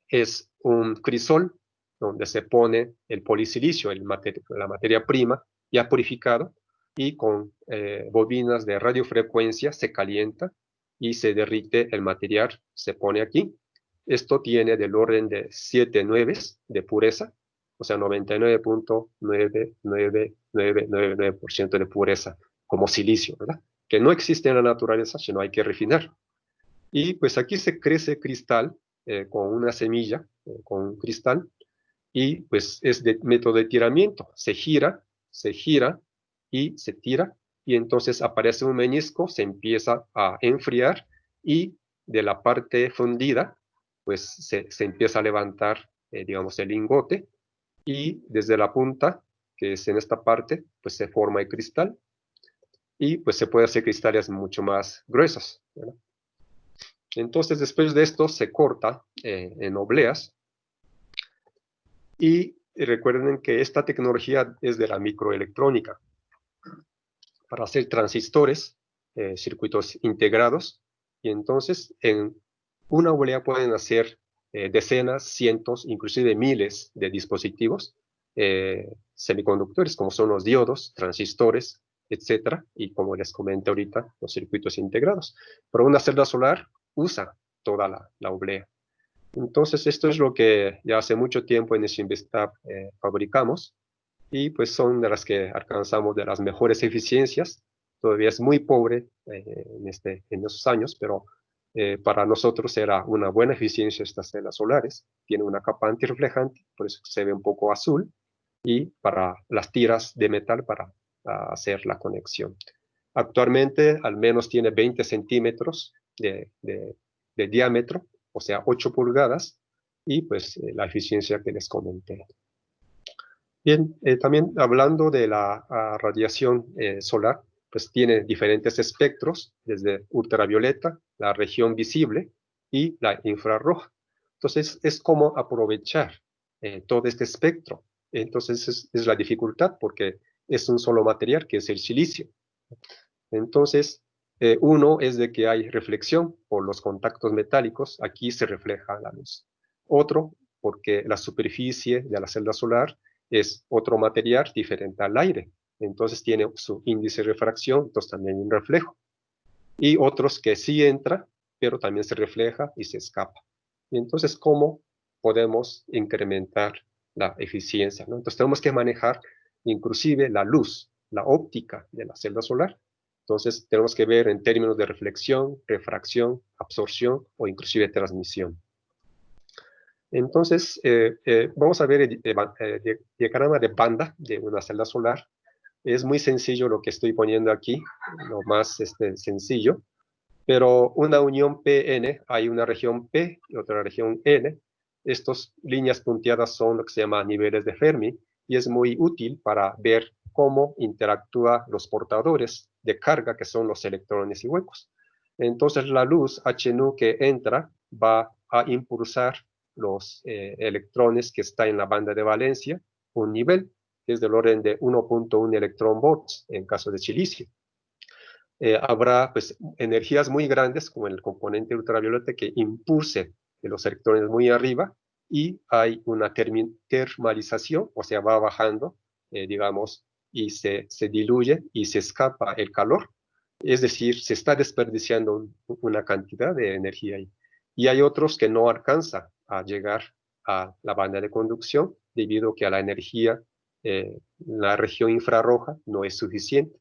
Es un crisol donde se pone el polisilicio, la materia prima ya purificado, y con bobinas de radiofrecuencia se calienta y se derrite el material, se pone aquí. Esto tiene del orden de 7 nueves de pureza, o sea, 99,99999% de pureza, como silicio, ¿verdad? Que no existe en la naturaleza, sino hay que refinar. Y pues aquí se crece cristal con una semilla, con un cristal, y pues es de método de tiramiento. Se gira y se tira, y entonces aparece un meñisco, se empieza a enfriar, y de la parte fundida, pues se empieza a levantar, digamos, el lingote, y desde la punta, que es en esta parte, pues se forma el cristal, y pues se puede hacer cristales mucho más gruesos, ¿verdad? Entonces, después de esto, se corta en obleas. Y recuerden que esta tecnología es de la microelectrónica. Para hacer transistores, circuitos integrados. Y entonces, en Una oblea pueden hacer decenas, cientos, inclusive miles de dispositivos semiconductores, como son los diodos, transistores, etcétera, y como les comenté ahorita, los circuitos integrados. Pero una celda solar usa toda la oblea. Entonces, esto es lo que ya hace mucho tiempo en Isinvestab fabricamos, y pues son de las que alcanzamos de las mejores eficiencias. Todavía es muy pobre en esos años, pero para nosotros era una buena eficiencia estas celdas solares. Tiene una capa antirreflejante, por eso se ve un poco azul, y para las tiras de metal para hacer la conexión. Actualmente al menos tiene 20 centímetros de diámetro, o sea, 8 pulgadas, y pues la eficiencia que les comenté. Bien, también hablando de la radiación solar, pues tiene diferentes espectros, desde ultravioleta, la región visible y la infrarroja. Entonces, es como aprovechar todo este espectro. Entonces, es la dificultad porque es un solo material que es el silicio. Entonces, uno es de que hay reflexión por los contactos metálicos, aquí se refleja la luz. Otro, porque la superficie de la celda solar es otro material diferente al aire, entonces tiene su índice de refracción, entonces también un reflejo. Y otros que sí entra, pero también se refleja y se escapa. Y entonces, ¿cómo podemos incrementar la eficiencia, ¿no? Entonces tenemos que manejar inclusive la luz, la óptica de la celda solar. Entonces tenemos que ver en términos de reflexión, refracción, absorción o inclusive transmisión. Entonces, vamos a ver el diagrama de banda de una celda solar. Es muy sencillo lo que estoy poniendo aquí, lo más sencillo, pero una unión PN, hay una región P y otra región N. Estas líneas punteadas son lo que se llama niveles de Fermi, y es muy útil para ver cómo interactúan los portadores de carga, que son los electrones y huecos. Entonces la luz H nu que entra va a impulsar los electrones que están en la banda de valencia, un nivel que es del orden de 1.1 electronvolts en caso de silicio. Habrá pues, energías muy grandes como el componente ultravioleta que impulse los electrones muy arriba, y hay una termalización, o sea, va bajando, digamos, y se diluye y se escapa el calor. Es decir, se está desperdiciando una cantidad de energía ahí. Y hay otros que no alcanzan a llegar a la banda de conducción debido a que la energía, la región infrarroja no es suficiente.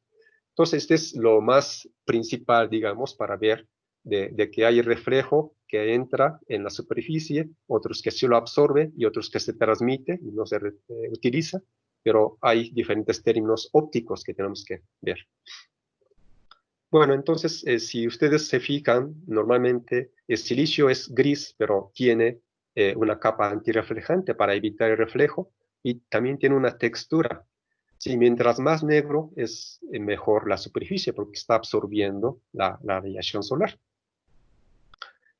Entonces, este es lo más principal, digamos, para ver de que hay reflejo que entra en la superficie, otros que sí lo absorbe y otros que se transmite y no se utiliza, pero hay diferentes términos ópticos que tenemos que ver. Bueno, entonces, si ustedes se fijan, normalmente el silicio es gris, pero tiene una capa antirreflejante para evitar el reflejo, y también tiene una textura. Sí, mientras más negro es mejor la superficie porque está absorbiendo la radiación solar.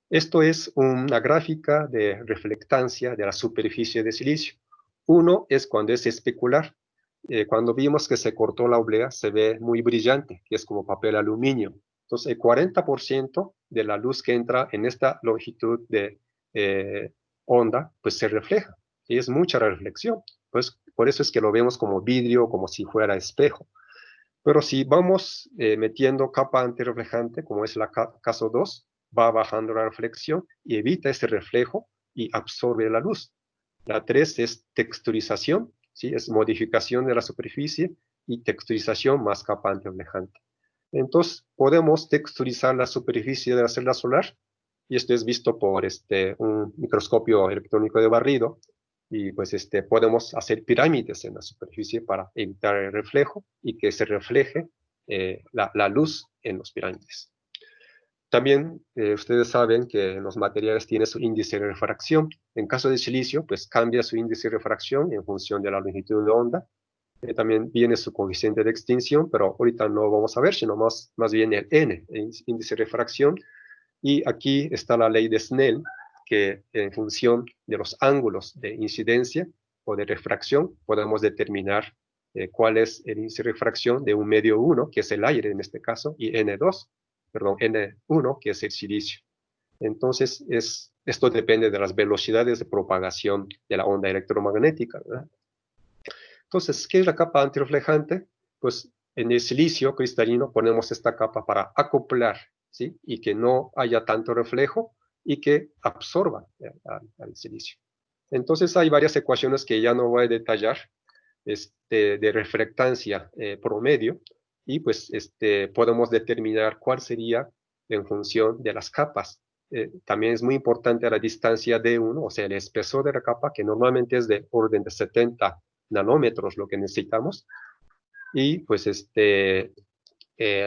Esto es una gráfica de reflectancia de la superficie de silicio. Uno es cuando es especular. Cuando vimos que se cortó la oblea, se ve muy brillante, que es como papel aluminio. Entonces, el 40% de la luz que entra en esta longitud de onda, pues se refleja. Y es mucha reflexión. Pues por eso es que lo vemos como vidrio, como si fuera espejo. Pero si vamos metiendo capa antirreflejante, como es el caso 2, va bajando la reflexión y evita ese reflejo y absorbe la luz. La 3 es texturización, ¿sí? Es modificación de la superficie y texturización más capa antirreflejante. Entonces, podemos texturizar la superficie de la celda solar, y esto es visto por un microscopio electrónico de barrido, y pues podemos hacer pirámides en la superficie para evitar el reflejo y que se refleje la luz en los pirámides. También ustedes saben que los materiales tienen su índice de refracción. En caso de silicio, pues cambia su índice de refracción en función de la longitud de onda. También viene su coeficiente de extinción, pero ahorita no vamos a ver, sino más bien el N, el índice de refracción. Y aquí está la ley de Snell, que en función de los ángulos de incidencia o de refracción podemos determinar cuál es el índice de refracción de un medio 1, que es el aire en este caso, y N2, perdón, N1, que es el silicio. Entonces, esto depende de las velocidades de propagación de la onda electromagnética, ¿verdad? Entonces, ¿qué es la capa antirreflejante? Pues en el silicio cristalino ponemos esta capa para acoplar, ¿sí? Y que no haya tanto reflejo y que absorba al silicio. Entonces hay varias ecuaciones que ya no voy a detallar, de refractancia promedio, y pues podemos determinar cuál sería en función de las capas. También es muy importante la distancia de uno, o sea, el espesor de la capa, que normalmente es de orden de 70 nanómetros lo que necesitamos. Y pues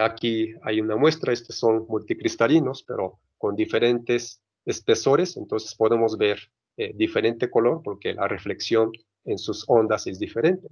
aquí hay una muestra, estos son multicristalinos, pero con diferentes espesores, entonces podemos ver diferente color porque la reflexión en sus ondas es diferente.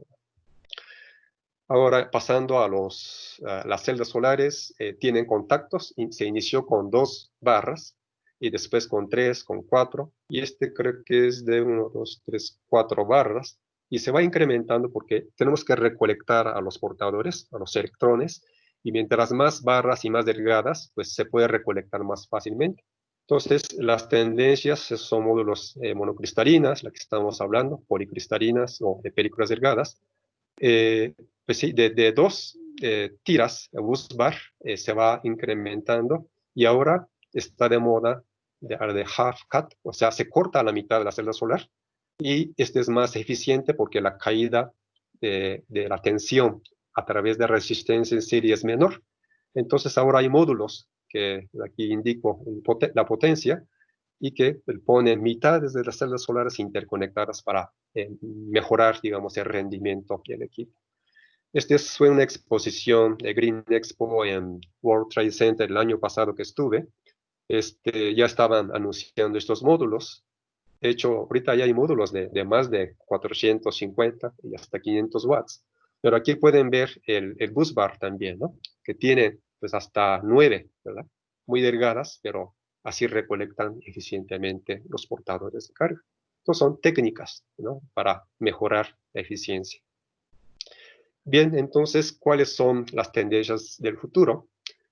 Ahora, pasando a las celdas solares, tienen contactos, se inició con 2 barras y después con 3, con 4, y creo que es de 1, 2, 3, 4 barras, y se va incrementando porque tenemos que recolectar a los portadores, a los electrones, y mientras más barras y más delgadas, pues se puede recolectar más fácilmente. Entonces, las tendencias son módulos monocristalinas, la que estamos hablando, policristalinas o de películas delgadas. Pues sí, de 2 tiras, el bus bar, se va incrementando, y ahora está de moda de half cut, o sea, se corta a la mitad de la celda solar, y este es más eficiente porque la caída de la tensión a través de resistencia en serie es menor. Entonces ahora hay módulos que aquí indico la potencia, y que ponen mitades de las celdas solares interconectadas para mejorar, digamos, el rendimiento del equipo. Fue una exposición de Green Expo en World Trade Center el año pasado que estuve. Ya estaban anunciando estos módulos. De hecho, ahorita ya hay módulos de más de 450 y hasta 500 watts. Pero aquí pueden ver el bus bar también, ¿no? Que tiene pues hasta 9, ¿verdad? Muy delgadas, pero así recolectan eficientemente los portadores de carga. Entonces son técnicas, ¿no? Para mejorar la eficiencia. Bien, entonces, ¿cuáles son las tendencias del futuro?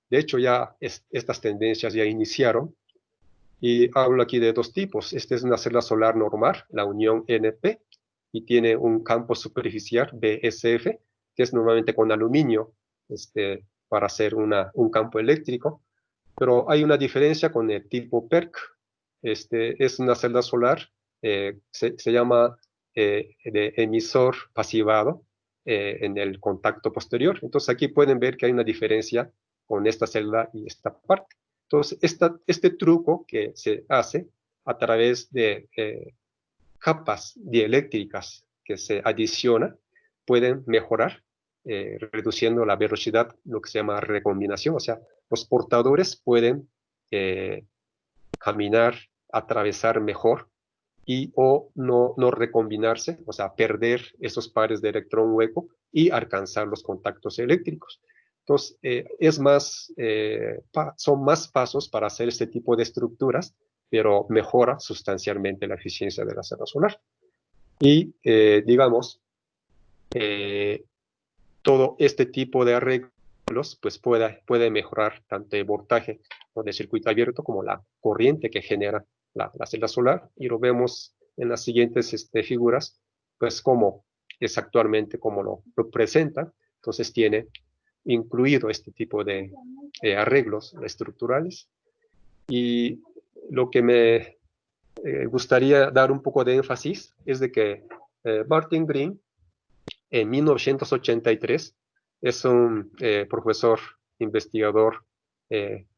De hecho, ya estas tendencias ya iniciaron, y hablo aquí de 2 tipos. Esta es una celda solar normal, la unión NP, y tiene un campo superficial BSF, que es normalmente con aluminio, para hacer un campo eléctrico. Pero hay una diferencia con el tipo PERC. Es una celda solar, se llama de emisor pasivado en el contacto posterior. Entonces aquí pueden ver que hay una diferencia con esta celda y esta parte. Entonces, este truco que se hace a través de capas dieléctricas que se adicionan, pueden mejorar, reduciendo la velocidad, lo que se llama recombinación. O sea, los portadores pueden caminar, atravesar mejor, o no recombinarse, o sea, perder esos pares de electrón hueco y alcanzar los contactos eléctricos. Entonces, son más pasos para hacer este tipo de estructuras, pero mejora sustancialmente la eficiencia de la celda solar. Y, digamos, todo este tipo de arreglos pues puede mejorar tanto el voltaje, ¿no?, de circuito abierto, como la corriente que genera la celda solar, y lo vemos en las siguientes figuras, pues cómo es actualmente, cómo lo presenta. Entonces tiene incluido este tipo de arreglos estructurales, y lo que me gustaría dar un poco de énfasis es de que Martin Green, en 1983, es un profesor investigador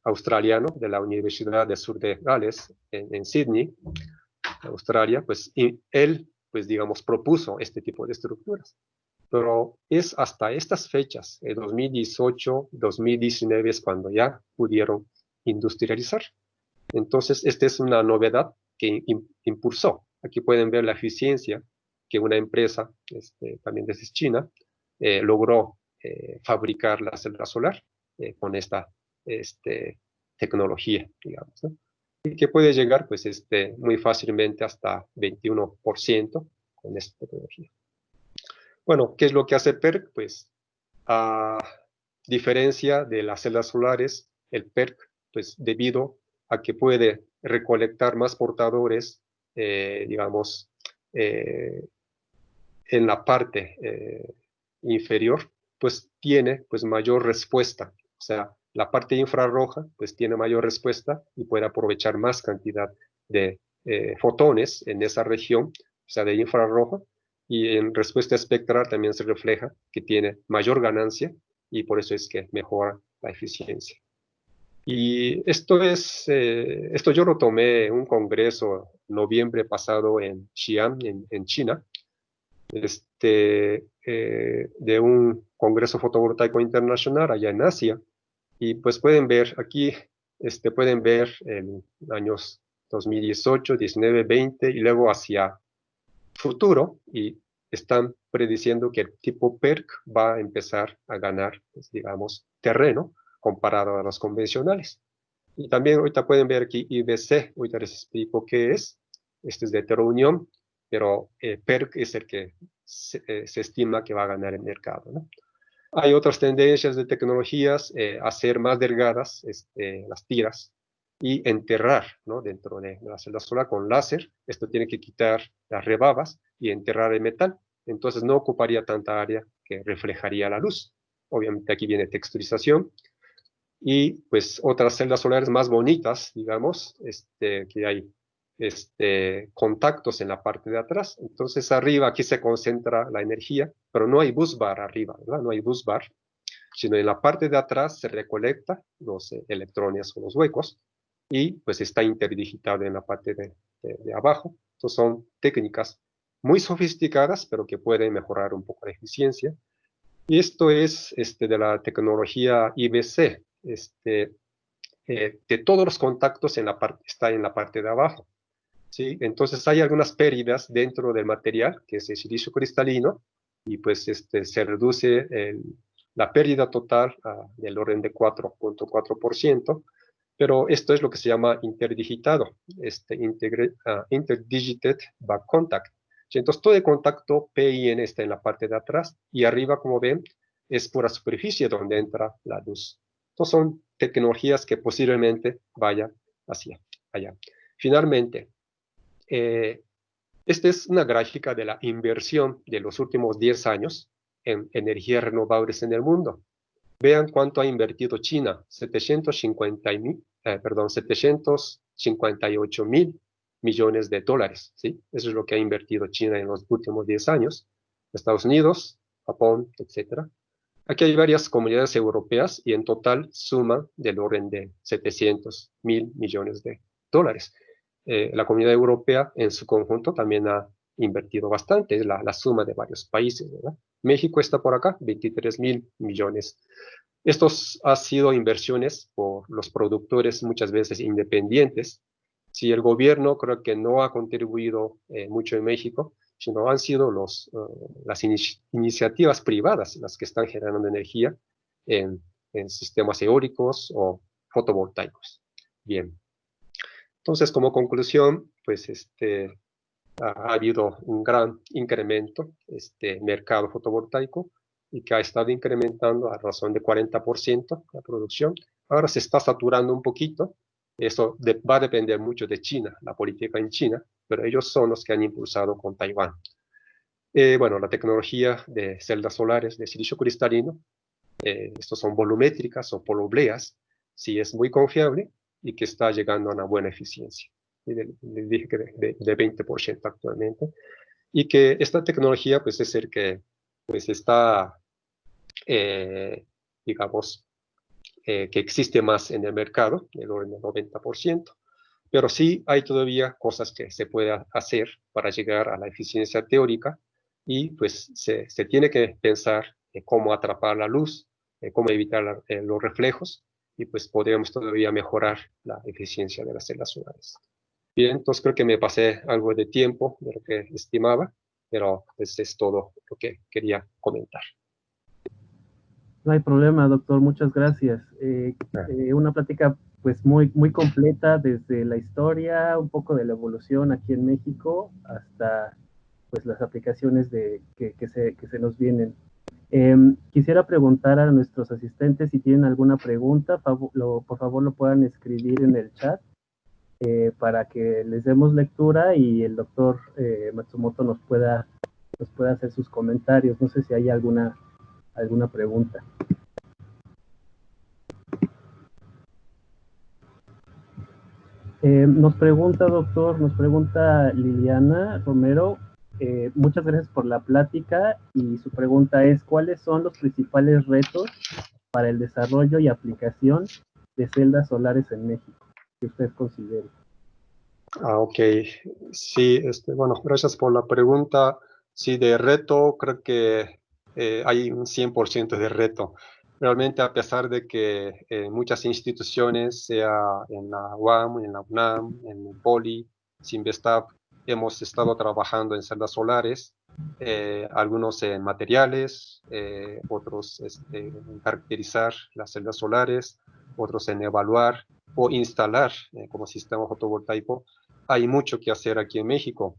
australiano de la Universidad del Sur de Gales, en Sydney, Australia. Pues y él, pues digamos, propuso este tipo de estructuras. Pero es hasta estas fechas, 2018, 2019, es cuando ya pudieron industrializar. Entonces, esta es una novedad que impulsó. Aquí pueden ver la eficiencia que una empresa, también desde China, logró fabricar la celda solar con esta tecnología, digamos, ¿no? Y que puede llegar, pues, muy fácilmente hasta 21% con esta tecnología. Bueno, ¿qué es lo que hace PERC? Pues, a diferencia de las celdas solares, el PERC, pues debido a que puede recolectar más portadores, digamos, en la parte inferior, pues tiene pues mayor respuesta. O sea, la parte infrarroja pues tiene mayor respuesta y puede aprovechar más cantidad de fotones en esa región, o sea, de infrarroja, y en respuesta espectral también se refleja que tiene mayor ganancia y por eso es que mejora la eficiencia. Y esto yo lo tomé en un congreso noviembre pasado en Xi'an, en China, de un congreso fotovoltaico internacional allá en Asia. Y pues pueden ver aquí, pueden ver en años 2018, 19, 20 y luego hacia futuro y están prediciendo que el tipo PERC va a empezar a ganar, pues, digamos, terreno comparado a los convencionales. Y también ahorita pueden ver aquí IBC, ahorita les explico qué es. Este es de heterounión, pero PERC es el que se estima que va a ganar el mercado, ¿no? Hay otras tendencias de tecnologías, hacer más delgadas las tiras y enterrar, ¿no?, dentro de la celda solar con láser. Esto tiene que quitar las rebabas y enterrar el metal. Entonces no ocuparía tanta área que reflejaría la luz. Obviamente aquí viene texturización y pues otras celdas solares más bonitas, digamos, que hay contactos en la parte de atrás. Entonces arriba aquí se concentra la energía, pero no hay busbar arriba, ¿verdad? No hay busbar, sino en la parte de atrás se recolecta los electrones o los huecos y pues está interdigitado en la parte de abajo. Entonces son técnicas muy sofisticadas, pero que pueden mejorar un poco la eficiencia. Y esto es de la tecnología IBC. De todos los contactos está en la parte de abajo, ¿sí? Entonces hay algunas pérdidas dentro del material, que es el silicio cristalino, y pues se reduce la pérdida total del orden de 4.4%, pero esto es lo que se llama interdigitado, interdigited back contact. Entonces todo el contacto PIN está en la parte de atrás y arriba, como ven, es pura superficie donde entra la luz. Entonces son tecnologías que posiblemente vayan hacia allá. Finalmente, esta es una gráfica de la inversión de los últimos 10 años en energías renovables en el mundo. Vean cuánto ha invertido China, 758 mil millones de dólares, ¿sí? Eso es lo que ha invertido China en los últimos 10 años. Estados Unidos, Japón, etc. Aquí hay varias comunidades europeas y en total suma del orden de 700 mil millones de dólares. La comunidad europea en su conjunto también ha invertido bastante, es la suma de varios países, ¿verdad? México está por acá, 23 mil millones. Estos han sido inversiones por los productores muchas veces independientes. Si el gobierno creo que no ha contribuido mucho en México, sino han sido las iniciativas privadas las que están generando energía en sistemas eólicos o fotovoltaicos. Entonces, como conclusión, pues ha habido un gran incremento mercado fotovoltaico y que ha estado incrementando a razón de 40% la producción. Ahora se está saturando un poquito. Eso va a depender mucho de China, la política en China, pero ellos son los que han impulsado con Taiwán. Bueno, la tecnología de celdas solares de silicio cristalino, estos son volumétricas o polobleas, sí es muy confiable y que está llegando a una buena eficiencia. Les dije que de 20% actualmente. Y que esta tecnología pues es el que pues está, digamos, que existe más en el mercado, el orden del 90%, pero sí hay todavía cosas que se puede hacer para llegar a la eficiencia teórica y pues se tiene que pensar cómo atrapar la luz, cómo evitar los reflejos y pues podríamos todavía mejorar la eficiencia de las celdas solares. Bien, entonces creo que me pasé algo de tiempo de lo que estimaba, pero pues es todo lo que quería comentar. No hay problema, doctor, muchas gracias. Una plática pues muy, muy completa desde la historia, un poco de la evolución aquí en México, hasta pues las aplicaciones que se nos vienen. Quisiera preguntar a nuestros asistentes si tienen alguna pregunta, por favor lo puedan escribir en el chat. para que les demos lectura y el doctor Matsumoto nos pueda hacer sus comentarios. No sé si hay alguna pregunta. Nos pregunta, doctor, nos pregunta Liliana Romero, muchas gracias por la plática y su pregunta es, ¿cuáles son los principales retos para el desarrollo y aplicación de celdas solares en México que usted considere? Ok, sí, bueno, gracias por la pregunta. Sí, de reto, creo que hay un 100% de reto. Realmente, a pesar de que muchas instituciones, sea en la UAM, en la UNAM, en el POLI, Sinvestap, hemos estado trabajando en celdas solares, algunos en materiales, otros en caracterizar las celdas solares, otros en evaluar o instalar como sistema fotovoltaico. Hay mucho que hacer aquí en México.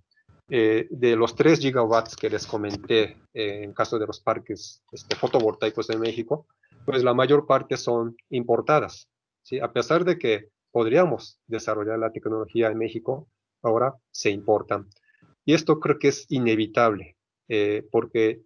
De los 3 gigawatts que les comenté en caso de los parques fotovoltaicos de México, pues la mayor parte son importadas, ¿sí? A pesar de que podríamos desarrollar la tecnología en México, ahora se importan. Y esto creo que es inevitable, porque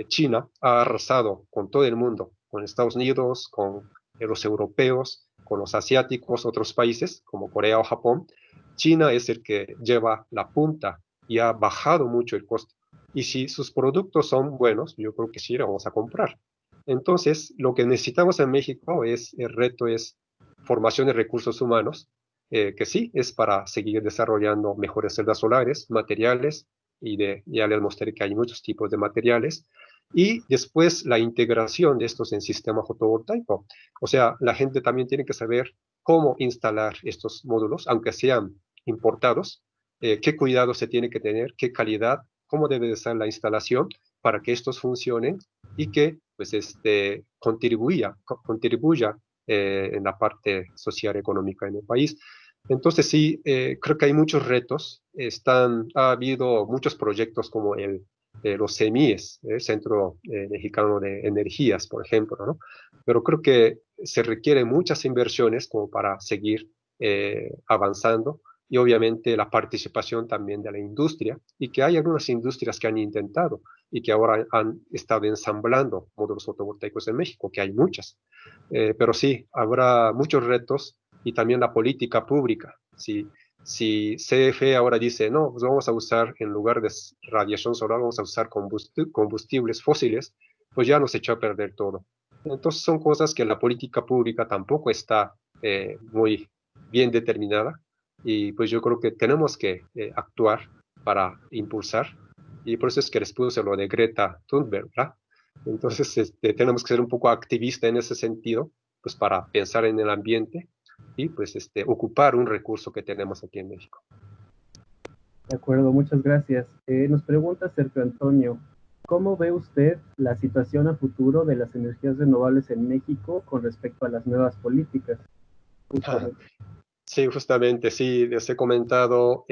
China ha arrasado con todo el mundo, con Estados Unidos, con los europeos, con los asiáticos, otros países como Corea o Japón. China es el que lleva la punta y ha bajado mucho el costo. Y si sus productos son buenos, yo creo que sí, vamos a comprar. Entonces, lo que necesitamos en México el reto es formación de recursos humanos, que sí, es para seguir desarrollando mejores celdas solares, materiales, ya les mostré que hay muchos tipos de materiales, y después la integración de estos en sistema fotovoltaico. O sea, la gente también tiene que saber cómo instalar estos módulos, aunque sean importados, qué cuidado se tiene que tener, qué calidad, cómo debe de ser la instalación para que estos funcionen y que pues, contribuya en la parte social y económica en el país. Entonces sí, creo que hay muchos retos. Ha habido muchos proyectos como los CEMIES, Centro Mexicano de Energías, por ejemplo, ¿no? Pero creo que se requieren muchas inversiones como para seguir avanzando y obviamente la participación también de la industria y que hay algunas industrias que han intentado y que ahora han estado ensamblando módulos fotovoltaicos en México, que hay muchas. Pero sí, habrá muchos retos y también la política pública. Si CFE ahora dice, no, pues vamos a usar, en lugar de radiación solar, vamos a usar combustibles fósiles, pues ya nos echó a perder todo. Entonces son cosas que la política pública tampoco está muy bien determinada y pues yo creo que tenemos que actuar para impulsar y por eso es que les puse lo de Greta Thunberg, ¿verdad? Entonces tenemos que ser un poco activistas en ese sentido, pues para pensar en el ambiente y pues ocupar un recurso que tenemos aquí en México. De acuerdo, muchas gracias. Nos pregunta Sergio Antonio, ¿cómo ve usted la situación a futuro de las energías renovables en México con respecto a las nuevas políticas? Justamente. Sí, justamente, sí, les he comentado,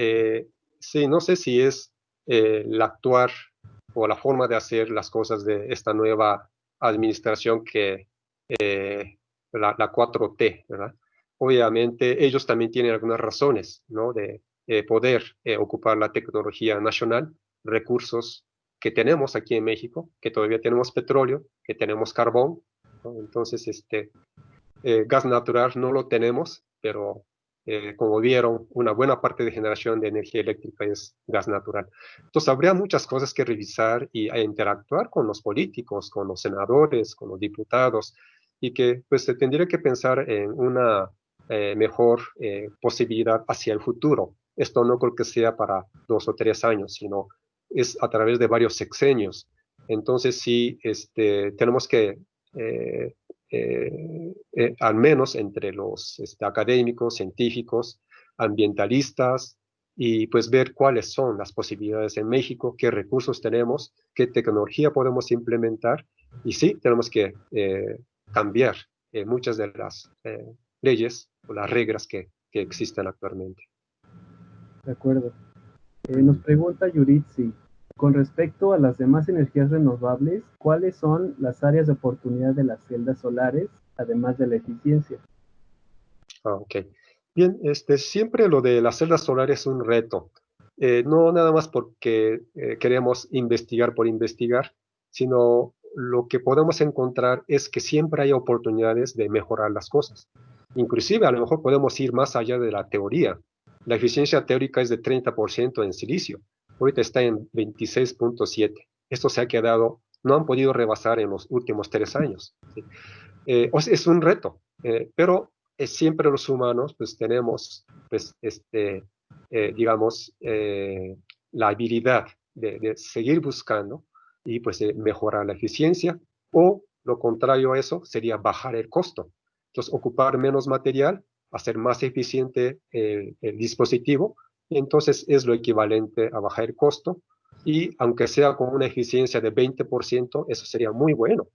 sí, no sé si es el actuar o la forma de hacer las cosas de esta nueva administración la 4T, ¿verdad? Obviamente ellos también tienen algunas razones, ¿no? De poder ocupar la tecnología nacional, recursos que tenemos aquí en México, que todavía tenemos petróleo, que tenemos carbón, ¿no? Entonces, gas natural no lo tenemos, pero como vieron, una buena parte de generación de energía eléctrica es gas natural. Entonces, habría muchas cosas que revisar y interactuar con los políticos, con los senadores, con los diputados, y que pues se tendría que pensar en una mejor posibilidad hacia el futuro. Esto no creo que sea para 2 o 3 años, sino es a través de varios sexenios. Entonces, sí, tenemos que eh, al menos entre los académicos, científicos, ambientalistas, y pues ver cuáles son las posibilidades en México, qué recursos tenemos, qué tecnología podemos implementar, y sí, tenemos que cambiar muchas de las leyes o las reglas que existen actualmente. De acuerdo. Nos pregunta Yuritsi, con respecto a las demás energías renovables, ¿cuáles son las áreas de oportunidad de las celdas solares, además de la eficiencia? Ah, ok. Bien, siempre lo de las celdas solares es un reto. No nada más porque queremos investigar por investigar, sino lo que podemos encontrar es que siempre hay oportunidades de mejorar las cosas. Inclusive a lo mejor podemos ir más allá de la teoría. La eficiencia teórica es de 30% en silicio. Ahorita está en 26,7. Esto se ha quedado, no han podido rebasar en los últimos 3 años. ¿Sí? O sea, es un reto, pero siempre los humanos pues tenemos, pues, digamos, la habilidad de seguir buscando y pues mejorar la eficiencia, o lo contrario a eso sería bajar el costo. Entonces, ocupar menos material, hacer más eficiente el dispositivo, y entonces es lo equivalente a bajar el costo, y aunque sea con una eficiencia de 20%, eso sería muy bueno,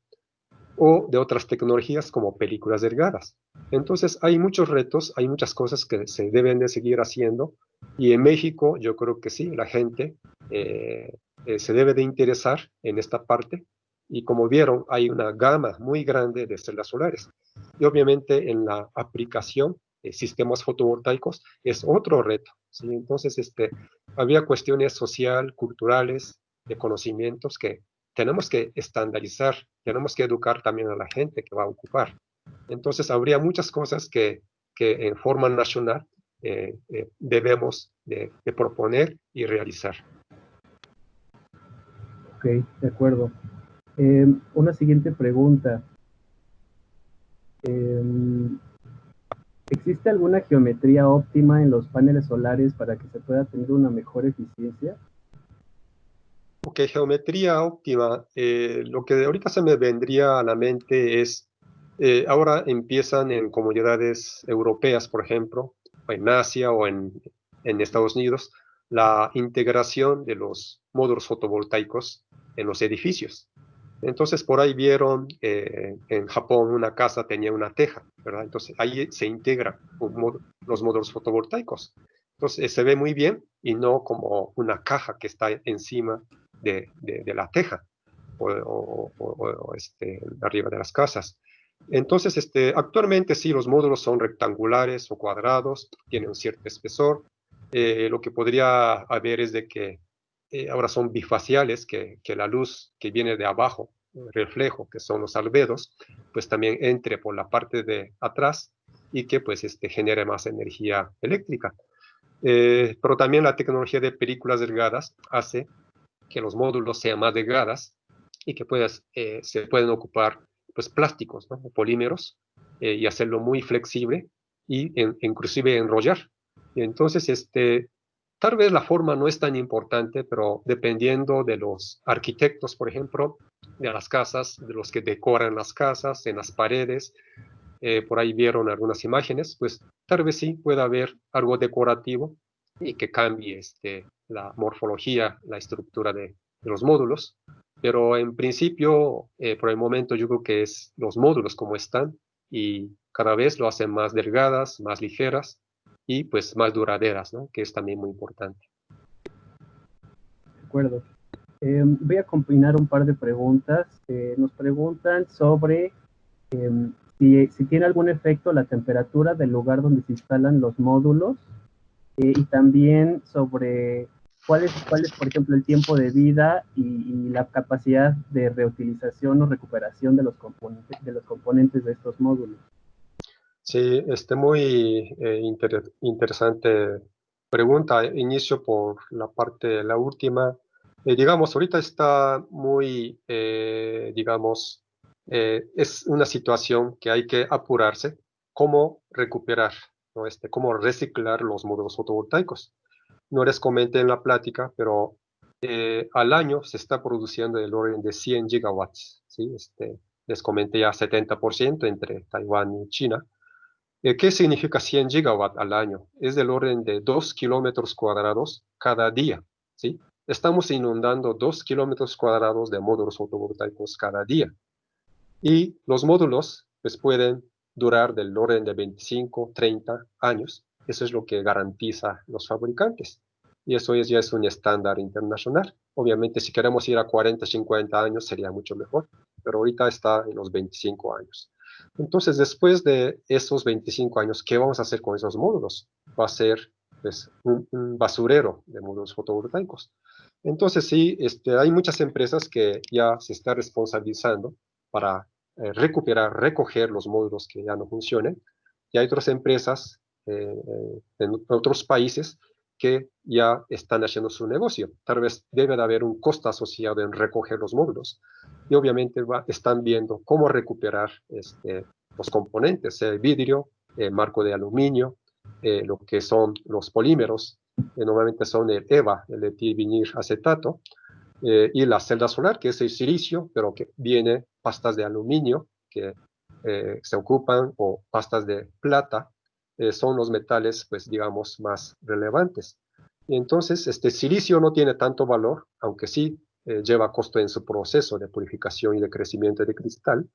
o de otras tecnologías como películas delgadas. Entonces, hay muchos retos, hay muchas cosas que se deben de seguir haciendo, y en México yo creo que sí, la gente se debe de interesar en esta parte, y como vieron, hay una gama muy grande de celdas solares. Y obviamente en la aplicación de sistemas fotovoltaicos es otro reto, ¿sí? Entonces, había cuestiones social, culturales, de conocimientos que tenemos que estandarizar, tenemos que educar también a la gente que va a ocupar. Entonces, habría muchas cosas que en forma nacional debemos de proponer y realizar. Ok, de acuerdo. Una siguiente pregunta. Eh, ¿Existe alguna geometría óptima en los paneles solares para que se pueda tener una mejor eficiencia? Ok, geometría óptima. Lo que ahorita se me vendría a la mente es, ahora empiezan en comunidades europeas, por ejemplo, o en Asia o en Estados Unidos, la integración de los módulos fotovoltaicos en los edificios. Entonces, por ahí vieron, en Japón una casa tenía una teja, ¿verdad? Entonces, ahí se integran los módulos fotovoltaicos. Entonces, se ve muy bien y no como una caja que está encima de la teja o arriba de las casas. Entonces, actualmente sí, los módulos son rectangulares o cuadrados, tienen un cierto espesor. Lo que podría haber es de que ahora son bifaciales, que la luz que viene de abajo, el reflejo, que son los albedos, pues también entre por la parte de atrás y que pues genere más energía eléctrica. Pero también la tecnología de películas delgadas hace que los módulos sean más delgadas y que se pueden ocupar pues plásticos, ¿no? O polímeros, y hacerlo muy flexible y inclusive enrollar. Y entonces, tal vez la forma no es tan importante, pero dependiendo de los arquitectos, por ejemplo, de las casas, de los que decoran las casas, en las paredes, por ahí vieron algunas imágenes, pues tal vez sí pueda haber algo decorativo y que cambie la morfología, la estructura de los módulos, pero en principio, por el momento yo creo que es los módulos como están, y cada vez lo hacen más delgadas, más ligeras y pues más duraderas, ¿no? Que es también muy importante. De acuerdo. Voy a combinar un par de preguntas. Nos preguntan sobre si tiene algún efecto la temperatura del lugar donde se instalan los módulos, y también sobre cuál es, por ejemplo, el tiempo de vida y la capacidad de reutilización o recuperación de los componentes de estos módulos. Sí, muy interesante pregunta. Inicio por la parte, la última. Digamos, ahorita está muy, digamos, es una situación que hay que apurarse. ¿Cómo recuperar, ¿no? Cómo reciclar los módulos fotovoltaicos? No les comenté en la plática, pero al año se está produciendo el orden de 100 gigawatts, ¿sí? Les comenté ya 70% entre Taiwán y China. ¿Qué significa 100 gigawatt al año? Es del orden de 2 kilómetros cuadrados cada día, ¿sí? Estamos inundando 2 kilómetros cuadrados de módulos fotovoltaicos cada día. Y los módulos pues, pueden durar del orden de 25, 30 años. Eso es lo que garantiza los fabricantes. Y eso ya es un estándar internacional. Obviamente, si queremos ir a 40, 50 años sería mucho mejor, pero ahorita está en los 25 años. Entonces, después de esos 25 años, ¿qué vamos a hacer con esos módulos? Va a ser pues, un basurero de módulos fotovoltaicos. Entonces, sí, hay muchas empresas que ya se están responsabilizando para recuperar, recoger los módulos que ya no funcionen. Y hay otras empresas en otros países que ya están haciendo su negocio. Tal vez debe de haber un costo asociado en recoger los módulos. Y obviamente están viendo cómo recuperar los componentes, el vidrio, el marco de aluminio, lo que son los polímeros, normalmente son el EVA, el etilvinil acetato, y la celda solar, que es el silicio, pero que viene pastas de aluminio que se ocupan, o pastas de plata, son los metales, pues digamos, más relevantes. Y entonces, este silicio no tiene tanto valor, aunque sí lleva costo en su proceso de purificación y de crecimiento de cristal,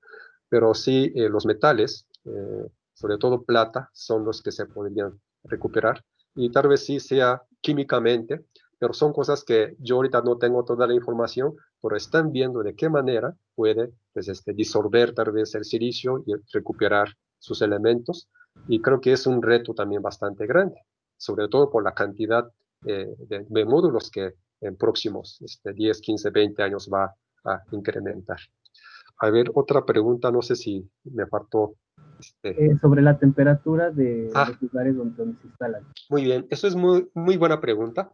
pero sí los metales, sobre todo plata, son los que se podrían recuperar, y tal vez sí sea químicamente, pero son cosas que yo ahorita no tengo toda la información, pero están viendo de qué manera puede pues, disolver tal vez el silicio y recuperar sus elementos, y creo que es un reto también bastante grande, sobre todo por la cantidad de módulos que en próximos 10, 15, 20 años va a incrementar. A ver, otra pregunta, no sé si me faltó. Sobre la temperatura de Ah, los lugares donde se instalan. muy bien, eso es muy, muy buena pregunta.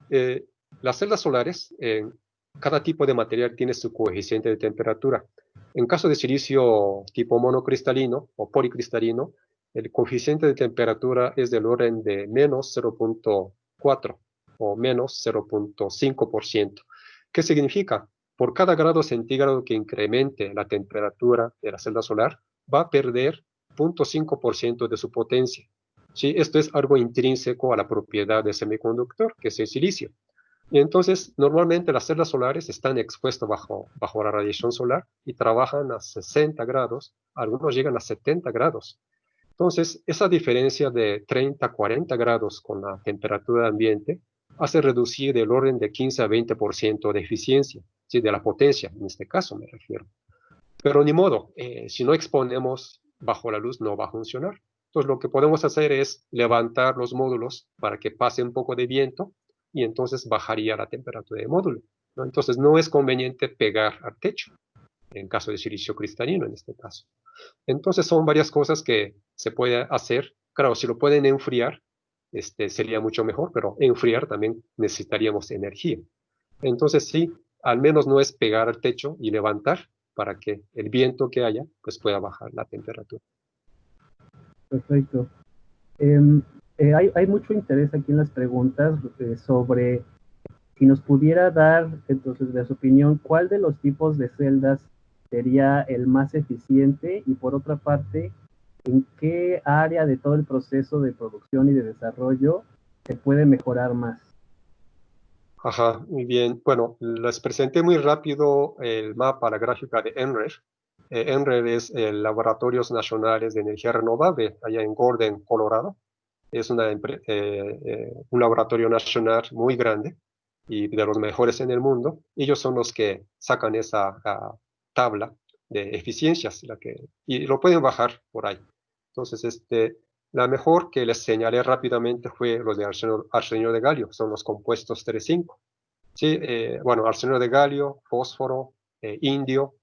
Eh, las celdas solares, cada tipo de material tiene su coeficiente de temperatura. En caso de silicio tipo monocristalino o policristalino, el coeficiente de temperatura es del orden de menos 0,4 o menos 0,5%. ¿Qué significa? Por cada grado centígrado que incremente la temperatura de la celda solar, va a perder 0,5% de su potencia. ¿Sí? Esto es algo intrínseco a la propiedad del semiconductor, que es el silicio. Y entonces, normalmente las celdas solares están expuestas bajo la radiación solar y trabajan a 60 grados, algunos llegan a 70 grados. Entonces, esa diferencia de 30 a 40 grados con la temperatura ambiente hace reducir del orden de 15 a 20% de eficiencia, ¿sí? De la potencia, en este caso me refiero. Pero ni modo, si no exponemos bajo la luz no va a funcionar. Entonces lo que podemos hacer es levantar los módulos para que pase un poco de viento y entonces bajaría la temperatura del módulo, ¿no? Entonces no es conveniente pegar al techo, en caso de silicio cristalino en este caso. Entonces son varias cosas que se puede hacer. Claro, si lo pueden enfriar, sería mucho mejor, pero enfriar también necesitaríamos energía. Entonces sí, al menos no es pegar al techo y levantar para que el viento que haya pues pueda bajar la temperatura. Perfecto. Hay mucho interés aquí en las preguntas sobre si nos pudiera dar, entonces, de su opinión, cuál de los tipos de celdas sería el más eficiente y por otra parte, en qué área de todo el proceso de producción y de desarrollo se puede mejorar más. Ajá, muy bien. Bueno, les presenté muy rápido el mapa, la gráfica de NRER. NRER es el Laboratorios Nacionales de Energía Renovable, allá en Golden, Colorado. Es un laboratorio nacional muy grande y de los mejores en el mundo. Ellos son los que sacan esa tabla de eficiencias y lo pueden bajar por ahí. Entonces, la mejor que les señalé rápidamente fue los de arsenio de galio, son los compuestos 3,5. Sí, bueno, arsenio de galio, fósforo, indio,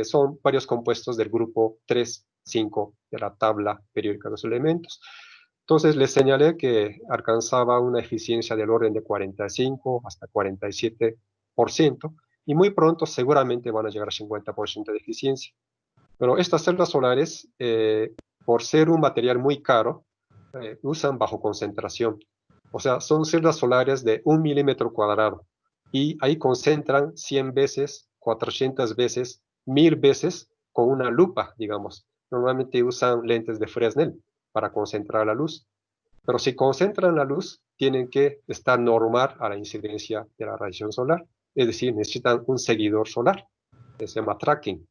son varios compuestos del grupo 3,5 de la tabla periódica de los elementos. Entonces les señalé que alcanzaba una eficiencia del orden de 45 hasta 47%, y muy pronto seguramente van a llegar a 50% de eficiencia. Pero estas celdas solares, por ser un material muy caro, usan bajo concentración. O sea, son celdas solares de 1 milímetro cuadrado y ahí concentran 100 veces, 400 veces, 1000 veces con una lupa, digamos. Normalmente usan lentes de Fresnel para concentrar la luz. Pero si concentran la luz, tienen que estar normal a la incidencia de la radiación solar. Es decir, necesitan un seguidor solar, que se llama tracking.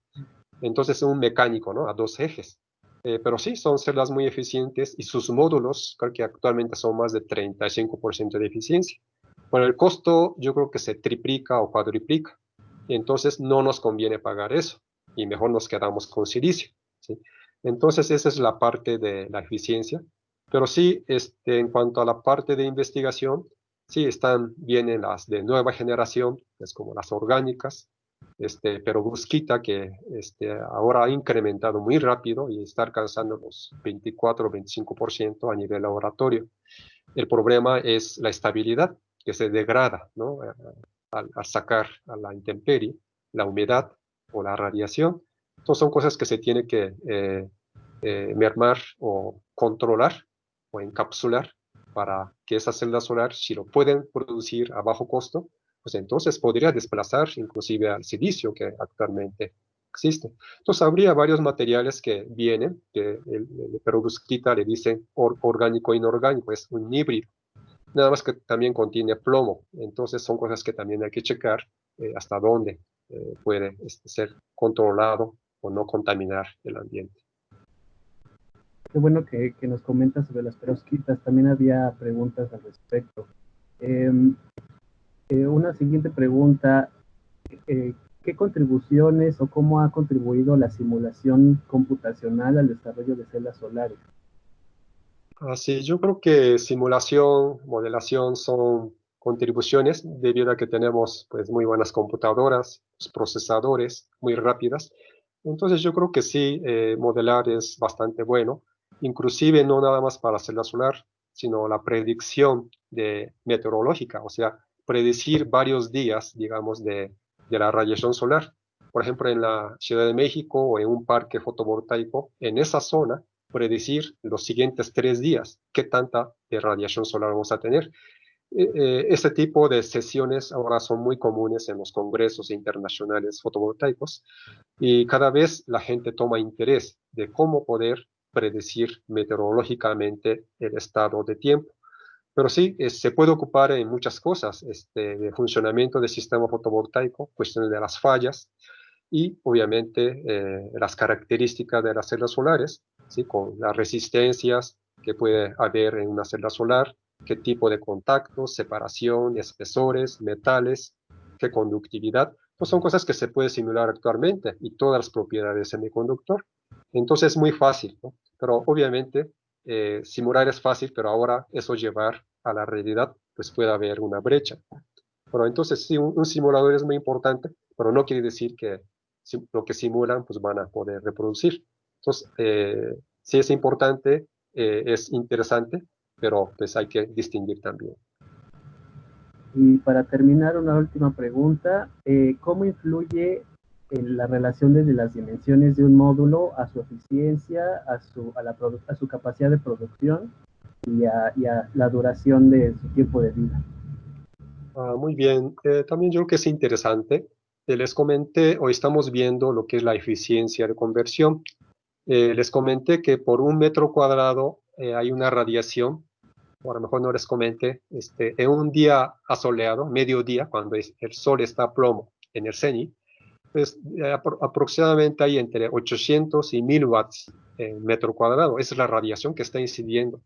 Entonces es un mecánico, ¿no? A dos ejes. Pero sí, son celdas muy eficientes y sus módulos creo que actualmente son más de 35% de eficiencia. Bueno, el costo yo creo que se triplica o cuadriplica. Y entonces no nos conviene pagar eso y mejor nos quedamos con silicio, ¿sí? Entonces, esa es la parte de la eficiencia. Pero sí, en cuanto a la parte de investigación, sí vienen las de nueva generación, que es como las orgánicas, pero Busquita, que ahora ha incrementado muy rápido y está alcanzando los 24 o 25% a nivel laboratorio. El problema es la estabilidad, que se degrada, ¿no? Al sacar a la intemperie, la humedad o la radiación. Entonces son cosas que se tiene que mermar o controlar o encapsular para que esa celda solar, si lo pueden producir a bajo costo, pues entonces podría desplazar inclusive al silicio que actualmente existe. Entonces habría varios materiales que vienen, que el perovskita le dicen orgánico e inorgánico, es un híbrido. Nada más que también contiene plomo. Entonces son cosas que también hay que checar hasta dónde puede ser controlado o no contaminar el ambiente. Qué bueno que nos comentas sobre las perovskitas. También había preguntas al respecto. Eh, una siguiente pregunta, eh, ¿qué contribuciones o cómo ha contribuido la simulación computacional al desarrollo de celdas solares? Así, yo creo que simulación, modelación son contribuciones debido a que tenemos pues muy buenas computadoras, procesadores muy rápidas. Entonces yo creo que sí, modelar es bastante bueno, inclusive no nada más para celda solar, sino la predicción meteorológica, o sea, predecir varios días, digamos, de la radiación solar. Por ejemplo, en la Ciudad de México o en un parque fotovoltaico, en esa zona predecir los siguientes 3 días qué tanta radiación solar vamos a tener. Este tipo de sesiones ahora son muy comunes en los congresos internacionales fotovoltaicos y cada vez la gente toma interés de cómo poder predecir meteorológicamente el estado de tiempo. Pero sí, se puede ocupar en muchas cosas, de funcionamiento del sistema fotovoltaico, cuestiones de las fallas, y obviamente las características de las celdas solares, ¿sí? Con las resistencias que puede haber en una celda solar, qué tipo de contactos, separación, espesores, metales, qué conductividad. Pues son cosas que se puede simular actualmente y todas las propiedades del semiconductor. Entonces es muy fácil, ¿no? Pero obviamente simular es fácil, pero ahora eso llevar a la realidad, pues puede haber una brecha. Pero entonces sí, un simulador es muy importante, pero no quiere decir que lo que simulan pues van a poder reproducir. Entonces, sí es importante, es interesante, pero pues hay que distinguir también. Y para terminar, una última pregunta, ¿cómo influye en la relación desde las dimensiones de un módulo a su eficiencia, a su capacidad de producción y a la duración de su tiempo de vida? Muy bien, también yo creo que es interesante. Les comenté, hoy estamos viendo lo que es la eficiencia de conversión. Les comenté que por 1 metro cuadrado hay una radiación, o a lo mejor no les comenté, en un día asoleado, mediodía, cuando el sol está a plomo en el cenit, pues aproximadamente hay entre 800 y 1000 watts en metro cuadrado. Esa es la radiación que está incidiendo.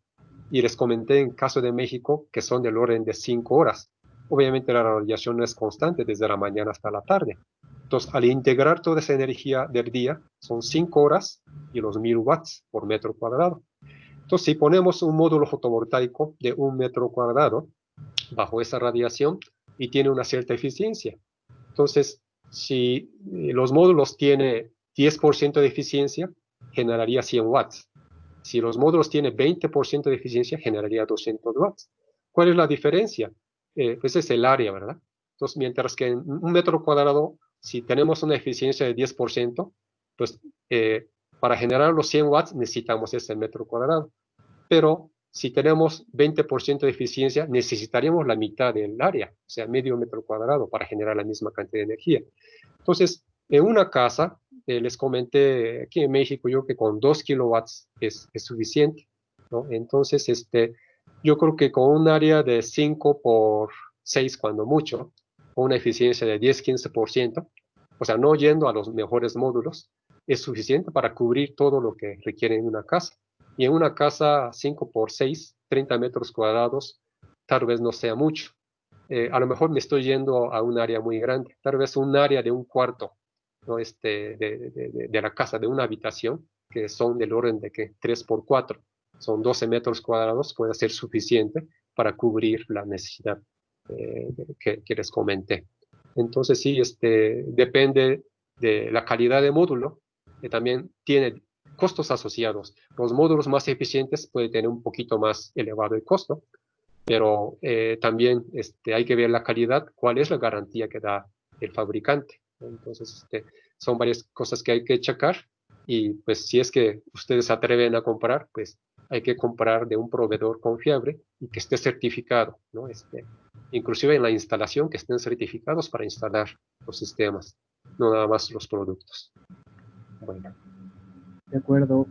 Y les comenté en caso de México que son del orden de 5 horas. Obviamente la radiación no es constante desde la mañana hasta la tarde. Entonces, al integrar toda esa energía del día, son 5 horas y los 1000 watts por metro cuadrado. Entonces, si ponemos un módulo fotovoltaico de 1 metro cuadrado bajo esa radiación y tiene una cierta eficiencia, entonces, si los módulos tienen 10% de eficiencia, generaría 100 watts. Si los módulos tienen 20% de eficiencia, generaría 200 watts. ¿Cuál es la diferencia? Pues es el área, ¿verdad? Entonces, mientras que en 1 metro cuadrado, si tenemos una eficiencia de 10%, pues para generar los 100 watts necesitamos ese metro cuadrado. Pero si tenemos 20% de eficiencia, necesitaríamos la mitad del área, o sea, medio metro cuadrado para generar la misma cantidad de energía. Entonces, en una casa, les comenté aquí en México, yo que con 2 kilowatts es suficiente, ¿no? Entonces, yo creo que con un área de 5 por 6 cuando mucho, con una eficiencia de 10-15%, o sea, no yendo a los mejores módulos, es suficiente para cubrir todo lo que requiere en una casa. Y en una casa 5 por 6, 30 metros cuadrados, tal vez no sea mucho. A lo mejor me estoy yendo a un área muy grande, tal vez un área de un cuarto, ¿no? De la casa, de una habitación, que son del orden de que 3 por 4, son 12 metros cuadrados, puede ser suficiente para cubrir la necesidad que les comenté. Entonces sí, depende de la calidad de módulo, que también tiene costos asociados. Los módulos más eficientes pueden tener un poquito más elevado el costo, pero también hay que ver la calidad, cuál es la garantía que da el fabricante. Entonces, son varias cosas que hay que checar y pues si es que ustedes se atreven a comprar, pues hay que comprar de un proveedor confiable y que esté certificado, ¿no? Inclusive en la instalación, que estén certificados para instalar los sistemas, no nada más los productos. Bueno. De acuerdo.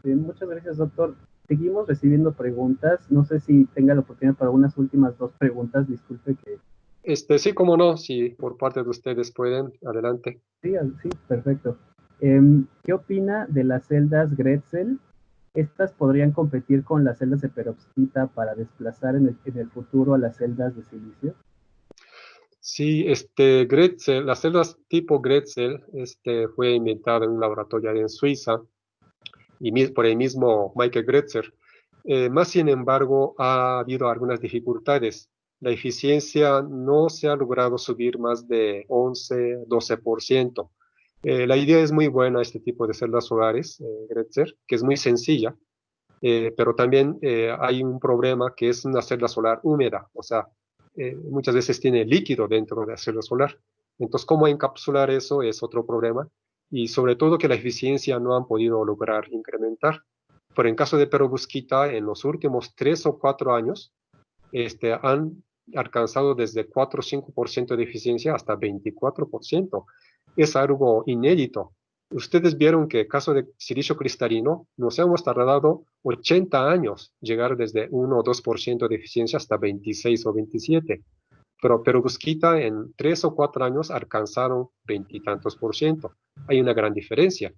Muchas gracias, doctor. Seguimos recibiendo preguntas. No sé si tenga la oportunidad para unas últimas dos preguntas. Disculpe que... Sí, cómo no, si por parte de ustedes pueden, adelante. Sí, sí, perfecto. ¿Qué opina de las celdas Grätzel? ¿Estas podrían competir con las celdas de perovskita para desplazar en el futuro a las celdas de silicio? Sí, Grätzel, las celdas tipo Grätzel, fue inventada en un laboratorio en Suiza y por el mismo Michael Grätzer. Más sin embargo, ha habido algunas dificultades. La eficiencia no se ha logrado subir más de 11, 12%. La idea es muy buena, este tipo de celdas solares, Grätzer, que es muy sencilla, pero también hay un problema que es una celda solar húmeda, o sea, muchas veces tiene líquido dentro de la celda solar. Entonces, ¿cómo encapsular eso? Es otro problema. Y sobre todo que la eficiencia no han podido lograr incrementar. Pero en caso de perovskita, en los últimos 3 o 4 años, han alcanzado desde 4 o 5% de eficiencia hasta 24%. Es algo inédito. Ustedes vieron que en el caso de silicio cristalino nos hemos tardado 80 años llegar desde 1 o 2% de eficiencia hasta 26 o 27. Pero perovskita en 3 o 4 años alcanzaron veintitantos por ciento. Hay una gran diferencia.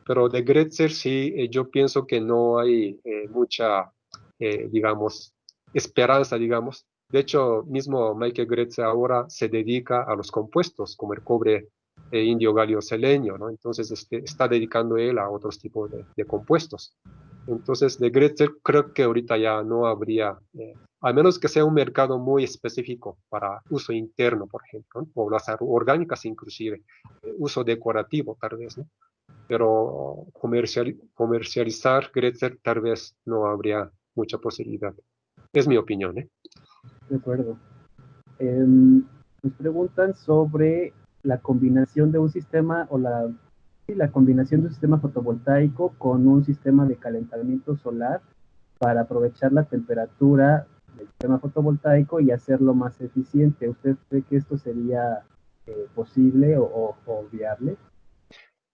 Pero de Grätzer sí, yo pienso que no hay mucha, digamos, esperanza, digamos. De hecho, mismo Michael Grätzer ahora se dedica a los compuestos, como el cobre indio, galio, selenio, ¿no? Entonces, está dedicando él a otros tipos de compuestos. Entonces, de Grätzer creo que ahorita ya no habría, al menos que sea un mercado muy específico para uso interno, por ejemplo, ¿no? O las orgánicas inclusive, uso decorativo tal vez, ¿no? Pero comercializar Grätzer tal vez no habría mucha posibilidad. Es mi opinión, ¿eh? De acuerdo. Nos preguntan sobre la combinación de un sistema la combinación de un sistema fotovoltaico con un sistema de calentamiento solar para aprovechar la temperatura del sistema fotovoltaico y hacerlo más eficiente. ¿Usted cree que esto sería posible o viable?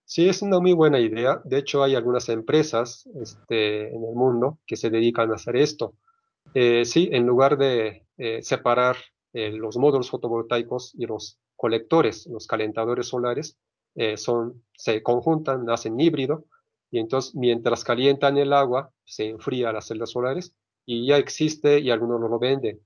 Sí, es una muy buena idea. De hecho, hay algunas empresas en el mundo que se dedican a hacer esto. Sí, en lugar de separar los módulos fotovoltaicos y los colectores, los calentadores solares, se conjuntan, hacen híbrido, y entonces mientras calientan el agua, se enfría las celdas solares y ya existe y algunos no lo venden.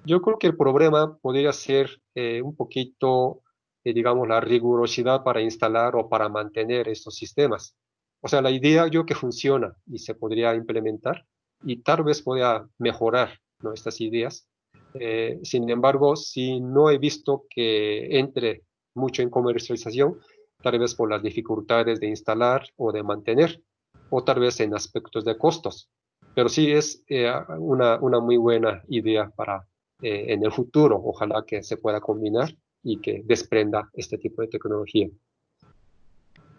Yo creo que el problema podría ser un poquito, digamos, la rigurosidad para instalar o para mantener estos sistemas. O sea, la idea yo que funciona y se podría implementar y tal vez pueda mejorar, ¿no?, estas ideas. Sin embargo, si no he visto que entre mucho en comercialización, tal vez por las dificultades de instalar o de mantener, o tal vez en aspectos de costos. Pero sí es una muy buena idea para en el futuro, ojalá que se pueda combinar y que desprenda este tipo de tecnología.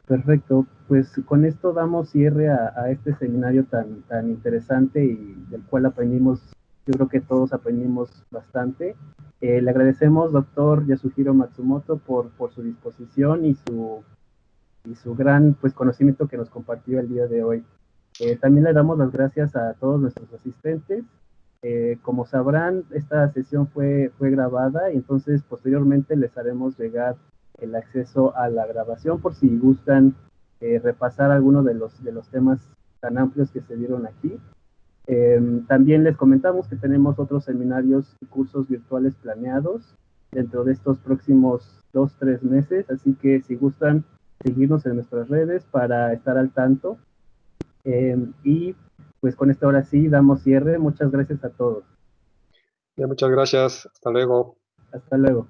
Perfecto, pues con esto damos cierre a este seminario tan interesante y del cual aprendimos, yo creo que todos aprendimos bastante. Le agradecemos, doctor Yasuhiro Matsumoto, por su disposición y su gran pues, conocimiento que nos compartió el día de hoy. También le damos las gracias a todos nuestros asistentes. Como sabrán, esta sesión fue grabada y entonces posteriormente les haremos llegar el acceso a la grabación por si gustan repasar alguno de los temas tan amplios que se dieron aquí. También les comentamos que tenemos otros seminarios y cursos virtuales planeados dentro de estos próximos 2-3 meses, así que si gustan seguirnos en nuestras redes para estar al tanto. Y pues con esto ahora sí damos cierre. Muchas gracias a todos. Muchas gracias. Hasta luego. Hasta luego.